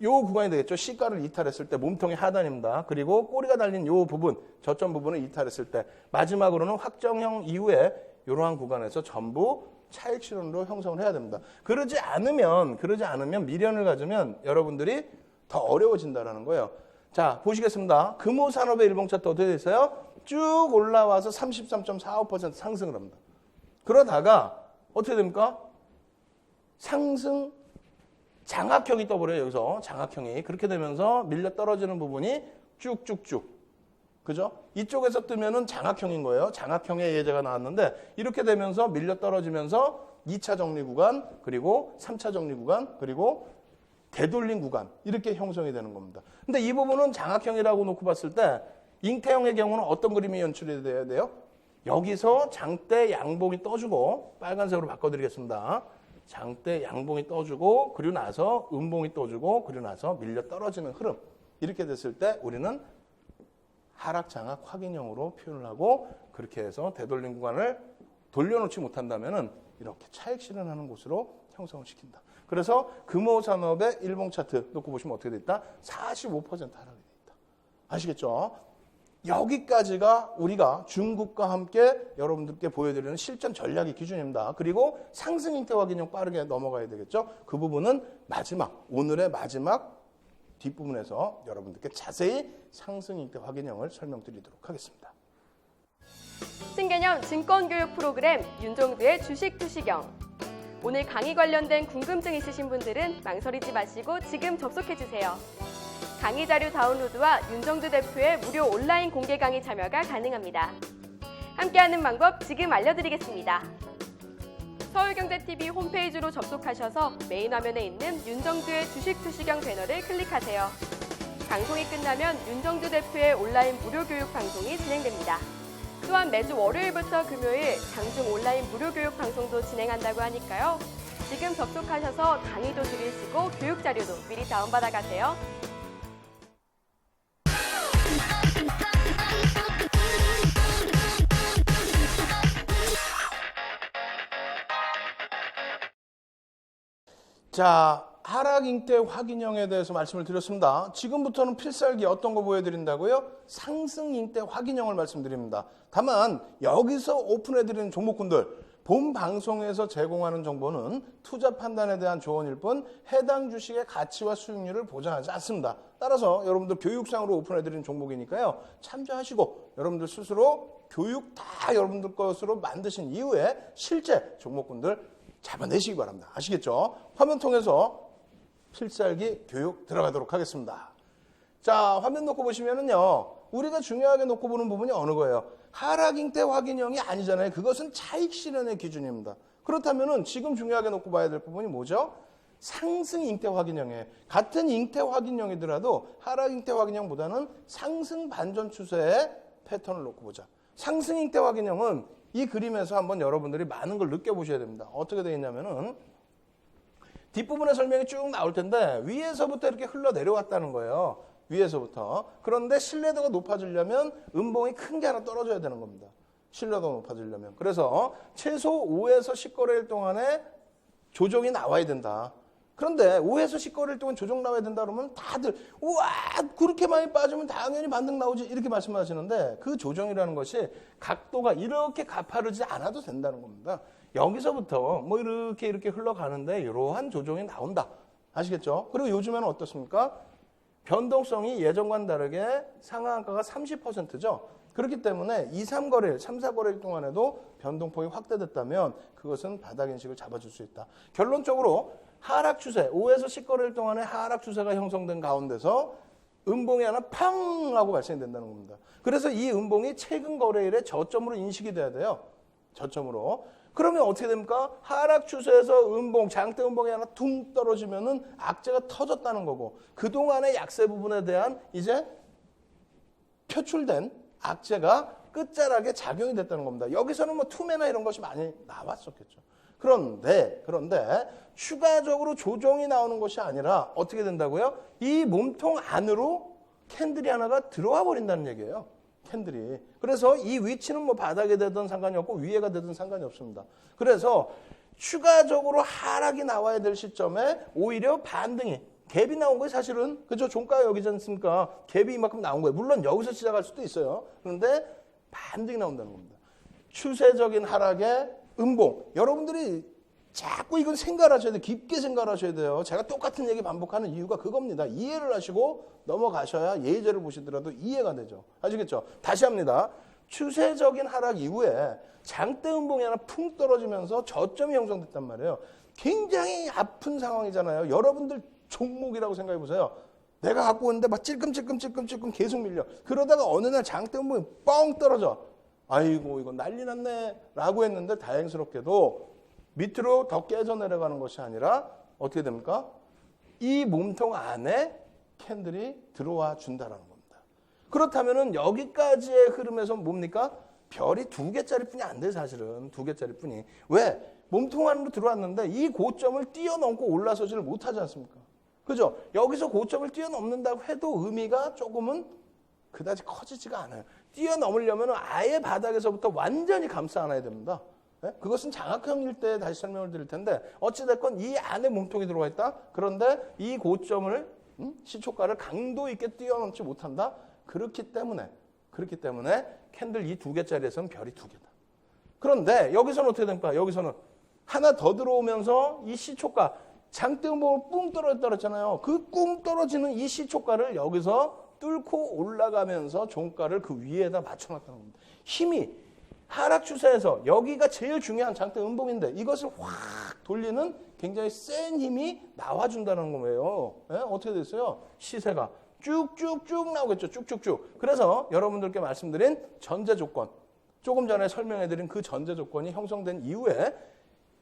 요 구간이 되겠죠. 시가를 이탈했을 때 몸통의 하단입니다. 그리고 꼬리가 달린 요 부분, 저점 부분을 이탈했을 때 마지막으로는 확정형 이후에 이러한 구간에서 전부 차익 실현으로 형성을 해야 됩니다. 그러지 않으면 미련을 가지면 여러분들이 더 어려워진다라는 거예요. 자, 보시겠습니다. 금호산업의 일봉 차트 어떻게 돼 있어요? 쭉 올라와서 33.45% 상승을 합니다. 그러다가 어떻게 됩니까? 상승 장악형이 떠버려요. 여기서 장악형이. 그렇게 되면서 밀려 떨어지는 부분이 쭉쭉쭉. 그죠? 이쪽에서 뜨면은 장악형인 거예요. 장악형의 예제가 나왔는데 이렇게 되면서 밀려 떨어지면서 2차 정리 구간, 그리고 3차 정리 구간, 그리고 되돌림 구간 이렇게 형성이 되는 겁니다. 근데 이 부분은 장악형이라고 놓고 봤을 때 잉태형의 경우는 어떤 그림이 연출이 돼야 돼요? 여기서 장대 양봉이 떠주고 빨간색으로 바꿔드리겠습니다. 장대 양봉이 떠주고 그리고 나서 음봉이 떠주고 그리고 나서 밀려 떨어지는 흐름. 이렇게 됐을 때 우리는 하락 장악 확인형으로 표현을 하고 그렇게 해서 되돌림 구간을 돌려놓지 못한다면은 이렇게 차익 실현하는 곳으로 형성을 시킨다. 그래서 금호산업의 일봉 차트 놓고 보시면 어떻게 돼 있다? 45% 하락이 돼 있다. 아시겠죠? 여기까지가 우리가 중국과 함께 여러분들께 보여드리는 실전 전략의 기준입니다. 그리고 상승 잉태 확인형 빠르게 넘어가야 되겠죠. 그 부분은 오늘의 마지막 뒷부분에서 여러분들께 자세히 상승 잉태 확인형을 설명드리도록 하겠습니다.
신개념 증권교육 프로그램 윤종두의 주식 투시경. 오늘 강의 관련된 궁금증 있으신 분들은 망설이지 마시고 지금 접속해주세요. 강의 자료 다운로드와 윤정두 대표의 무료 온라인 공개 강의 참여가 가능합니다. 함께하는 방법 지금 알려드리겠습니다. 서울경제TV 홈페이지로 접속하셔서 메인 화면에 있는 윤정두의 주식 투시경 배너를 클릭하세요. 방송이 끝나면 윤정두 대표의 온라인 무료 교육 방송이 진행됩니다. 또한 매주 월요일부터 금요일 장중 온라인 무료 교육 방송도 진행한다고 하니까요. 지금 접속하셔서 강의도 들으시고 교육 자료도 미리 다운받아 가세요.
자, 하락 잉태 확인형에 대해서 말씀을 드렸습니다. 지금부터는 필살기 어떤 거 보여드린다고요? 상승 잉태 확인형을 말씀드립니다. 다만 여기서 오픈해드리는 종목군들, 본 방송에서 제공하는 정보는 투자 판단에 대한 조언일 뿐 해당 주식의 가치와 수익률을 보장하지 않습니다. 따라서 여러분들 교육상으로 오픈해드리는 종목이니까요. 참조하시고 여러분들 스스로 교육 다 여러분들 것으로 만드신 이후에 실제 종목군들 잡아내시기 바랍니다. 아시겠죠? 화면 통해서 필살기 교육 들어가도록 하겠습니다. 자, 화면 놓고 보시면은요, 우리가 중요하게 놓고 보는 부분이 어느 거예요? 하락 잉태 확인형이 아니잖아요. 그것은 차익 실현의 기준입니다. 그렇다면은 지금 중요하게 놓고 봐야 될 부분이 뭐죠? 상승 잉태 확인형이에요. 같은 잉태 확인형이더라도 하락 잉태 확인형보다는 상승 반전 추세의 패턴을 놓고 보자. 상승 잉태 확인형은 이 그림에서 한번 여러분들이 많은 걸 느껴보셔야 됩니다. 어떻게 되겠냐면은 뒷부분의 설명이 쭉 나올 텐데 위에서부터 이렇게 흘러내려왔다는 거예요. 위에서부터. 그런데 신뢰도가 높아지려면 음봉이 큰 게 하나 떨어져야 되는 겁니다. 신뢰도가 높아지려면. 그래서 최소 5에서 10거래일 동안에 조정이 나와야 된다. 그런데 5에서 10거래일 동안 조정 나와야 된다 그러면 다들 우와 그렇게 많이 빠지면 당연히 반등 나오지 이렇게 말씀하시는데 그 조정이라는 것이 각도가 이렇게 가파르지 않아도 된다는 겁니다. 여기서부터 뭐 이렇게 흘러가는데 이러한 조정이 나온다. 아시겠죠? 그리고 요즘에는 어떻습니까? 변동성이 예전과는 다르게 상한가가 30%죠. 그렇기 때문에 2, 3거래일, 3, 4거래일 동안에도 변동폭이 확대됐다면 그것은 바닥 인식을 잡아줄 수 있다. 결론적으로 하락 추세, 5에서 10거래일 동안에 하락 추세가 형성된 가운데서 음봉이 하나 팡 하고 발생이 된다는 겁니다. 그래서 이 음봉이 최근 거래일의 저점으로 인식이 돼야 돼요. 저점으로. 그러면 어떻게 됩니까? 하락 추세에서 음봉, 장대 음봉이 하나 퉁 떨어지면은 악재가 터졌다는 거고 그동안의 약세 부분에 대한 이제 표출된 악재가 끝자락에 작용이 됐다는 겁니다. 여기서는 뭐 투매나 이런 것이 많이 나왔었겠죠. 그런데 추가적으로 조정이 나오는 것이 아니라 어떻게 된다고요? 이 몸통 안으로 캔들이 하나가 들어와 버린다는 얘기예요. 캔들이. 그래서 이 위치는 뭐 바닥에 되든 상관이 없고 위에가 되든 상관이 없습니다. 그래서 추가적으로 하락이 나와야 될 시점에 오히려 반등이 갭이 나온 거예요, 사실은. 그죠? 종가가 여기지 않습니까? 갭이 이만큼 나온 거예요. 물론 여기서 시작할 수도 있어요. 그런데 반등이 나온다는 겁니다. 추세적인 하락의 음봉. 여러분들이 자꾸 이건 생각하셔야 돼요. 깊게 생각하셔야 돼요. 제가 똑같은 얘기 반복하는 이유가 그겁니다. 이해를 하시고 넘어가셔야 예제를 보시더라도 이해가 되죠. 아시겠죠? 다시 합니다. 추세적인 하락 이후에 장대 음봉이 하나 풍 떨어지면서 저점이 형성됐단 말이에요. 굉장히 아픈 상황이잖아요. 여러분들 종목이라고 생각해 보세요. 내가 갖고 있는데 막 찔끔찔끔 계속 밀려. 그러다가 어느 날 장대 음봉이 뻥 떨어져. 아이고 이거 난리 났네 라고 했는데 다행스럽게도 밑으로 더 깨져 내려가는 것이 아니라 어떻게 됩니까? 이 몸통 안에 캔들이 들어와 준다는 겁니다. 그렇다면 여기까지의 흐름에서 뭡니까? 별이 2개짜리 뿐이 안 돼 사실은. 2개짜리 뿐이. 왜? 몸통 안으로 들어왔는데 이 고점을 뛰어넘고 올라서지를 못하지 않습니까? 그죠? 여기서 고점을 뛰어넘는다고 해도 의미가 조금은 그다지 커지지가 않아요. 뛰어넘으려면 아예 바닥에서부터 완전히 감싸 안아야 됩니다. 네? 그것은 장악형일 때 다시 설명을 드릴 텐데 어찌됐건 이 안에 몸통이 들어가 있다. 그런데 이 고점을 시초가를 강도 있게 뛰어넘지 못한다. 그렇기 때문에 캔들 이 2개짜리에서는 별이 2개다. 그런데 여기서는 어떻게 됩니까? 여기서는 하나 더 들어오면서 이 시초가 장대음봉을 뿡 떨어졌다 그랬잖아요. 그 뿡 떨어지는 이 시초가를 여기서 뚫고 올라가면서 종가를 그 위에다 맞춰놨다는 겁니다. 힘이 하락 추세에서 여기가 제일 중요한 장대 음봉인데 이것을 확 돌리는 굉장히 센 힘이 나와준다는 거예요. 예? 어떻게 됐어요? 시세가 쭉쭉쭉 나오겠죠. 쭉쭉쭉. 그래서 여러분들께 말씀드린 전제 조건, 조금 전에 설명해드린 그 전제 조건이 형성된 이후에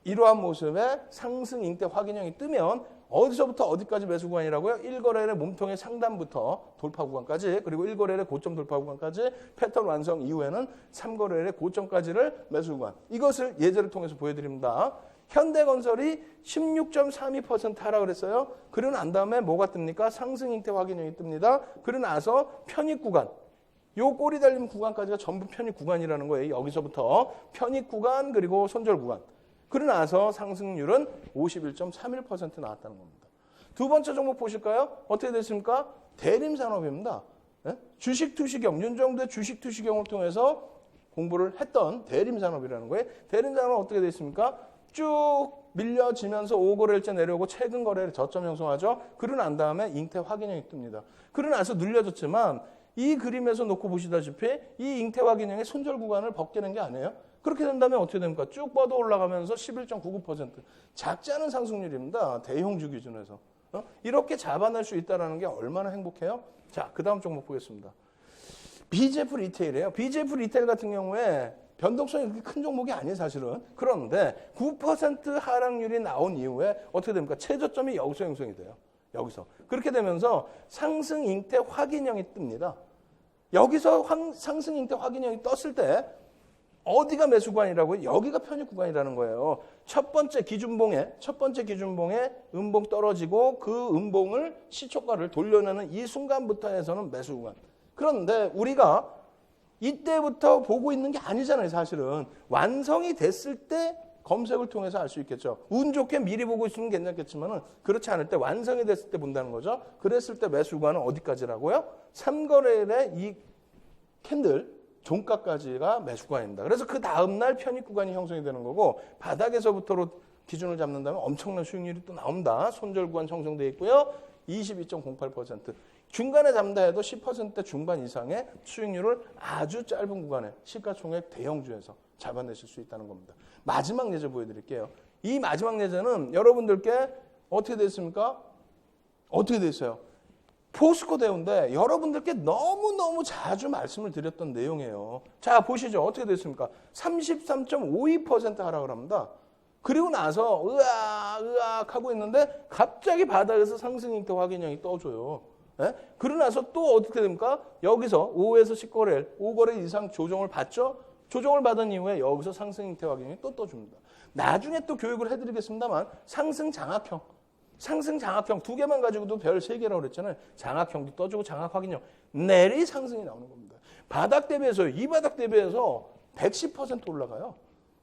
이러한 모습의 상승 잉태 확인형이 뜨면 어디서부터 어디까지 매수 구간이라고요? 1거래일의 몸통의 상단부터 돌파 구간까지, 그리고 1거래일의 고점 돌파 구간까지, 패턴 완성 이후에는 3거래일의 고점까지를 매수 구간. 이것을 예제를 통해서 보여드립니다. 현대건설이 16.32% 하라 그랬어요. 그러고 난 다음에 뭐가 뜹니까? 상승 잉태 확인형이 뜹니다. 그러고 나서 편입 구간. 요 꼬리 달린 구간까지가 전부 편입 구간이라는 거예요. 여기서부터 편입 구간 그리고 손절 구간. 그러고 나서 상승률은 51.31% 나왔다는 겁니다. 두 번째 종목 보실까요? 어떻게 됐습니까? 대림산업입니다. 네? 주식투시경, 윤정도의 주식투시경을 통해서 공부를 했던 대림산업이라는 거예요. 대림산업은 어떻게 됐습니까? 쭉 밀려지면서 5거래일째 내려오고 최근 거래일 저점 형성하죠. 그러고 난 다음에 잉태 확인형이 뜹니다. 그러고 나서 늘려졌지만 이 그림에서 놓고 보시다시피 이 잉태 확인형의 손절 구간을 벗기는 게 아니에요. 그렇게 된다면 어떻게 됩니까? 쭉 뻗어 올라가면서 11.99%. 작지 않은 상승률입니다. 대형주 기준에서. 이렇게 잡아낼 수 있다는 게 얼마나 행복해요? 자, 그 다음 종목 보겠습니다. BGF 리테일이에요. BGF 리테일 같은 경우에 변동성이 그렇게 큰 종목이 아니에요, 사실은. 그런데 9% 하락률이 나온 이후에 어떻게 됩니까? 최저점이 여기서 형성이 돼요. 여기서. 그렇게 되면서 상승 잉태 확인형이 뜹니다. 여기서 상승 잉태 확인형이 떴을 때 어디가 매수 구간이라고요? 여기가 편입 구간이라는 거예요. 첫 번째 기준봉에 음봉 떨어지고 그 음봉을 시초가를 돌려내는 이 순간부터 해서는 매수 구간. 그런데 우리가 이때부터 보고 있는 게 아니잖아요, 사실은. 완성이 됐을 때 검색을 통해서 알 수 있겠죠. 운 좋게 미리 보고 있으면 괜찮겠지만 그렇지 않을 때 완성이 됐을 때 본다는 거죠. 그랬을 때 매수 구간은 어디까지라고요? 3거래일의 이 캔들 종가까지가 매수 구간입니다. 그래서 그 다음날 편입 구간이 형성이 되는 거고 바닥에서부터로 기준을 잡는다면 엄청난 수익률이 또 나옵니다. 손절 구간 형성되어 있고요. 22.08%. 중간에 잡는다 해도 10% 중반 이상의 수익률을 아주 짧은 구간에 시가총액 대형주에서 잡아내실 수 있다는 겁니다. 마지막 예제 보여드릴게요. 이 마지막 예제는 여러분들께 어떻게 됐습니까? 어떻게 됐어요? 포스코 대우인데 여러분들께 너무너무 자주 말씀을 드렸던 내용이에요. 자, 보시죠. 어떻게 됐습니까? 33.52% 하락을 합니다. 그리고 나서 으악 하고 있는데 갑자기 바닥에서 상승 잉태 확인형이 떠줘요. 예? 그러고 나서 또 어떻게 됩니까? 여기서 5에서 10거래일, 5거래일 이상 조정을 받죠? 조정을 받은 이후에 여기서 상승 잉태 확인형이 또 떠줍니다. 나중에 또 교육을 해드리겠습니다만 상승 장악형 두 개만 가지고도 별 3개라고 그랬잖아요. 장악형도 떠주고 장악 확인형. 내리 상승이 나오는 겁니다. 바닥 대비해서 이 바닥 대비해서 110% 올라가요.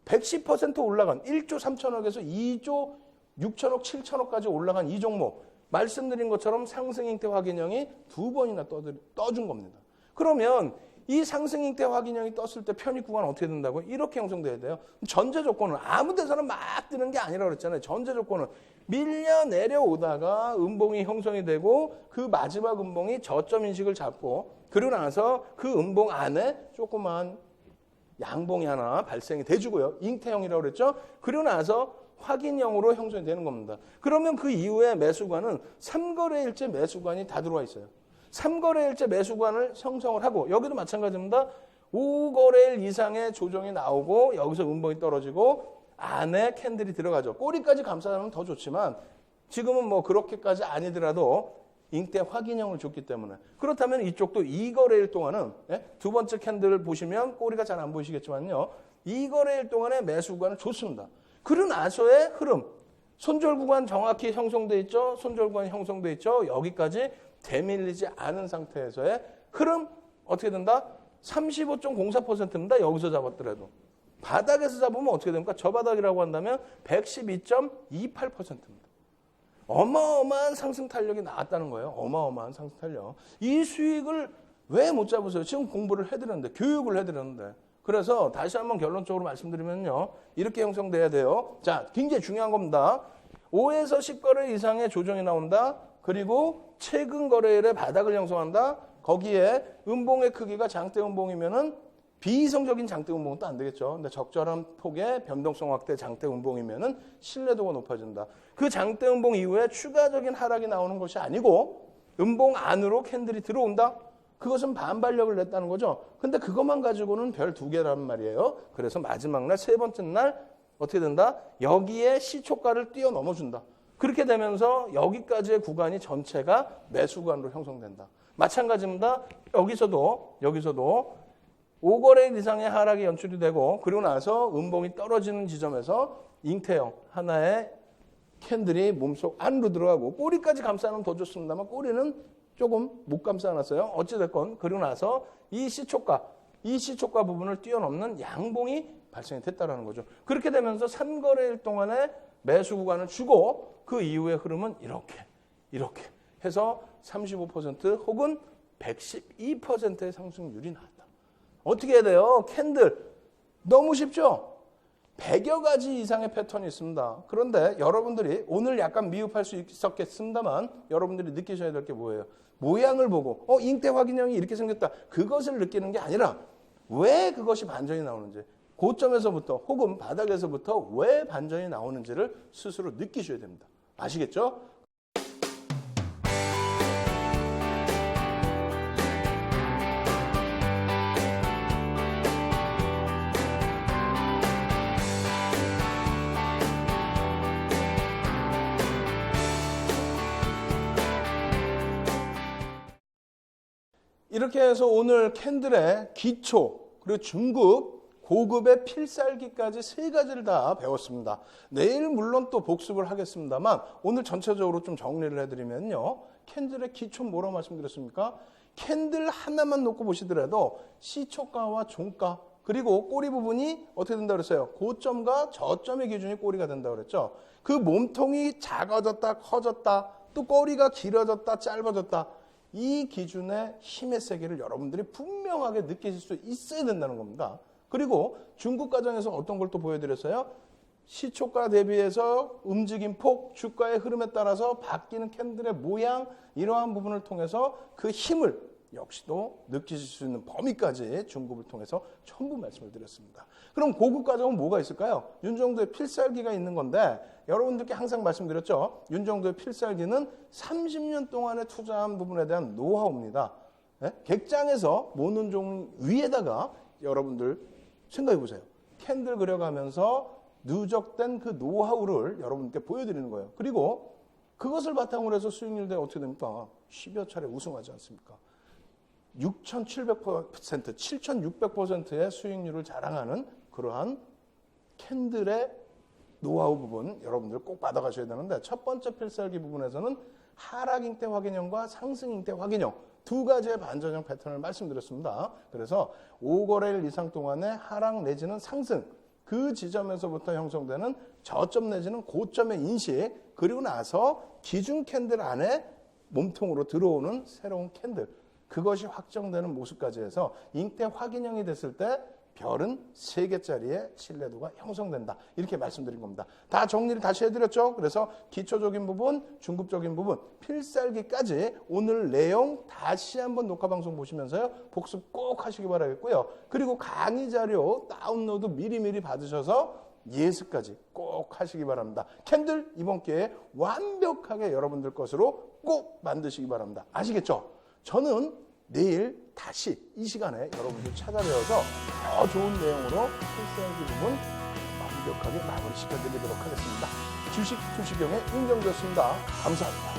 110% 올라간 1조 3천억에서 2조 6천억, 7천억까지 올라간 이 종목. 말씀드린 것처럼 상승 잉태 확인형이 2번이나 떠준 겁니다. 그러면 이 상승 잉태 확인형이 떴을 때 편입 구간은 어떻게 된다고요? 이렇게 형성돼야 돼요. 전제 조건은 아무 데서나 막 뜨는 게 아니라고 그랬잖아요. 전제 조건은 밀려 내려오다가 음봉이 형성이 되고 그 마지막 음봉이 저점 인식을 잡고 그러고 나서 그 음봉 안에 조그만 양봉이 하나 발생이 돼주고요. 잉태형이라고 그랬죠. 그러고 나서 확인형으로 형성이 되는 겁니다. 그러면 그 이후에 매수관은 3거래일째 매수관이 다 들어와 있어요. 3거래일째 매수관을 형성을 하고 여기도 마찬가지입니다. 5거래일 이상의 조정이 나오고 여기서 음봉이 떨어지고 안에 캔들이 들어가죠. 꼬리까지 감싸면 더 좋지만 지금은 뭐 그렇게까지 아니더라도 잉태 확인형을 줬기 때문에 그렇다면 이쪽도 2거래일 동안은 두 번째 캔들을 보시면 꼬리가 잘 안 보이시겠지만요. 2거래일 동안의 매수 구간은 좋습니다. 그러고 나서의 흐름 손절 구간 정확히 형성돼 있죠. 손절 구간 형성돼 있죠. 여기까지 대밀리지 않은 상태에서의 흐름 어떻게 된다? 35.04%입니다. 여기서 잡았더라도. 바닥에서 잡으면 어떻게 됩니까? 저 바닥이라고 한다면 112.28%입니다. 어마어마한 상승 탄력이 나왔다는 거예요. 어마어마한 상승 탄력. 이 수익을 왜 못 잡으세요? 지금 공부를 해드렸는데, 교육을 해드렸는데. 그래서 다시 한번 결론적으로 말씀드리면요. 이렇게 형성돼야 돼요. 자, 굉장히 중요한 겁니다. 5에서 10거래 이상의 조정이 나온다. 그리고 최근 거래일에 바닥을 형성한다. 거기에 음봉의 크기가 장대 음봉이면은 비이성적인 장대 음봉은 또 안 되겠죠. 근데 적절한 폭의 변동성 확대 장대 음봉이면은 신뢰도가 높아진다. 그 장대 음봉 이후에 추가적인 하락이 나오는 것이 아니고 음봉 안으로 캔들이 들어온다. 그것은 반발력을 냈다는 거죠. 근데 그것만 가지고는 별 2개란 말이에요. 그래서 마지막 날, 세 번째 날 어떻게 된다? 여기에 시초가를 뛰어넘어준다. 그렇게 되면서 여기까지의 구간이 전체가 매수 구간으로 형성된다. 마찬가지입니다. 여기서도 5거래일 이상의 하락이 연출이 되고 그리고 나서 음봉이 떨어지는 지점에서 잉태형 하나의 캔들이 몸속 안으로 들어가고 꼬리까지 감싸면 더 좋습니다만 꼬리는 조금 못 감싸놨어요. 어찌됐건 그리고 나서 이 시초가 부분을 뛰어넘는 양봉이 발생이 됐다는 거죠. 그렇게 되면서 3거래일 동안의 매수 구간을 주고 그 이후의 흐름은 이렇게 해서 35% 혹은 112%의 상승률이 나왔다. 어떻게 해야 돼요? 캔들 너무 쉽죠? 100여 가지 이상의 패턴이 있습니다. 그런데 여러분들이 오늘 약간 미흡할 수 있었겠습니다만 여러분들이 느끼셔야 될 게 뭐예요? 모양을 보고 잉태 확인형이 이렇게 생겼다. 그것을 느끼는 게 아니라 왜 그것이 반전이 나오는지 고점에서부터 혹은 바닥에서부터 왜 반전이 나오는지를 스스로 느끼셔야 됩니다. 아시겠죠? 이렇게 해서 오늘 캔들의 기초 그리고 중급, 고급의 필살기까지 3가지를 다 배웠습니다. 내일 물론 또 복습을 하겠습니다만 오늘 전체적으로 좀 정리를 해드리면요. 캔들의 기초 뭐라고 말씀드렸습니까? 캔들 하나만 놓고 보시더라도 시초가와 종가 그리고 꼬리 부분이 어떻게 된다고 그랬어요? 고점과 저점의 기준이 꼬리가 된다고 그랬죠. 그 몸통이 작아졌다 커졌다 또 꼬리가 길어졌다 짧아졌다 이 기준의 힘의 세계를 여러분들이 분명하게 느끼실 수 있어야 된다는 겁니다. 그리고 중급 과정에서 어떤 걸 또 보여드렸어요? 시초가 대비해서 움직임 폭, 주가의 흐름에 따라서 바뀌는 캔들의 모양 이러한 부분을 통해서 그 힘을 역시도 느끼실 수 있는 범위까지 중급을 통해서 전부 말씀을 드렸습니다. 그럼 고급 과정은 뭐가 있을까요? 윤정도의 필살기가 있는 건데 여러분들께 항상 말씀드렸죠. 윤정도의 필살기는 30년 동안에 투자한 부분에 대한 노하우입니다. 객장에서 모는 종 위에다가 여러분들 생각해 보세요. 캔들 그려가면서 누적된 그 노하우를 여러분께 보여드리는 거예요. 그리고 그것을 바탕으로 해서 수익률 대회 어떻게 됩니까? 10여 차례 우승하지 않습니까? 6,700%, 7,600%의 수익률을 자랑하는 그러한 캔들의 노하우 부분 여러분들 꼭 받아가셔야 되는데 첫 번째 필살기 부분에서는 하락 잉태 확인형과 상승 잉태 확인형 2가지의 반전형 패턴을 말씀드렸습니다. 그래서 5거래일 이상 동안의 하락 내지는 상승 그 지점에서부터 형성되는 저점 내지는 고점의 인식 그리고 나서 기준 캔들 안에 몸통으로 들어오는 새로운 캔들 그것이 확정되는 모습까지 해서 잉태 확인형이 됐을 때 별은 3개짜리의 신뢰도가 형성된다. 이렇게 말씀드린 겁니다. 다 정리를 다시 해드렸죠. 그래서 기초적인 부분, 중급적인 부분, 필살기까지 오늘 내용 다시 한번 녹화방송 보시면서요. 복습 꼭 하시기 바라겠고요. 그리고 강의 자료 다운로드 미리미리 받으셔서 예습까지 꼭 하시기 바랍니다. 캔들 이번 기회에 완벽하게 여러분들 것으로 꼭 만드시기 바랍니다. 아시겠죠? 저는 내일 다시 이 시간에 여러분들 찾아뵈어서 더 좋은 내용으로 필살기 부분 완벽하게 마무리 시켜드리도록 하겠습니다. 주식 투시경의 윤정도였습니다. 감사합니다.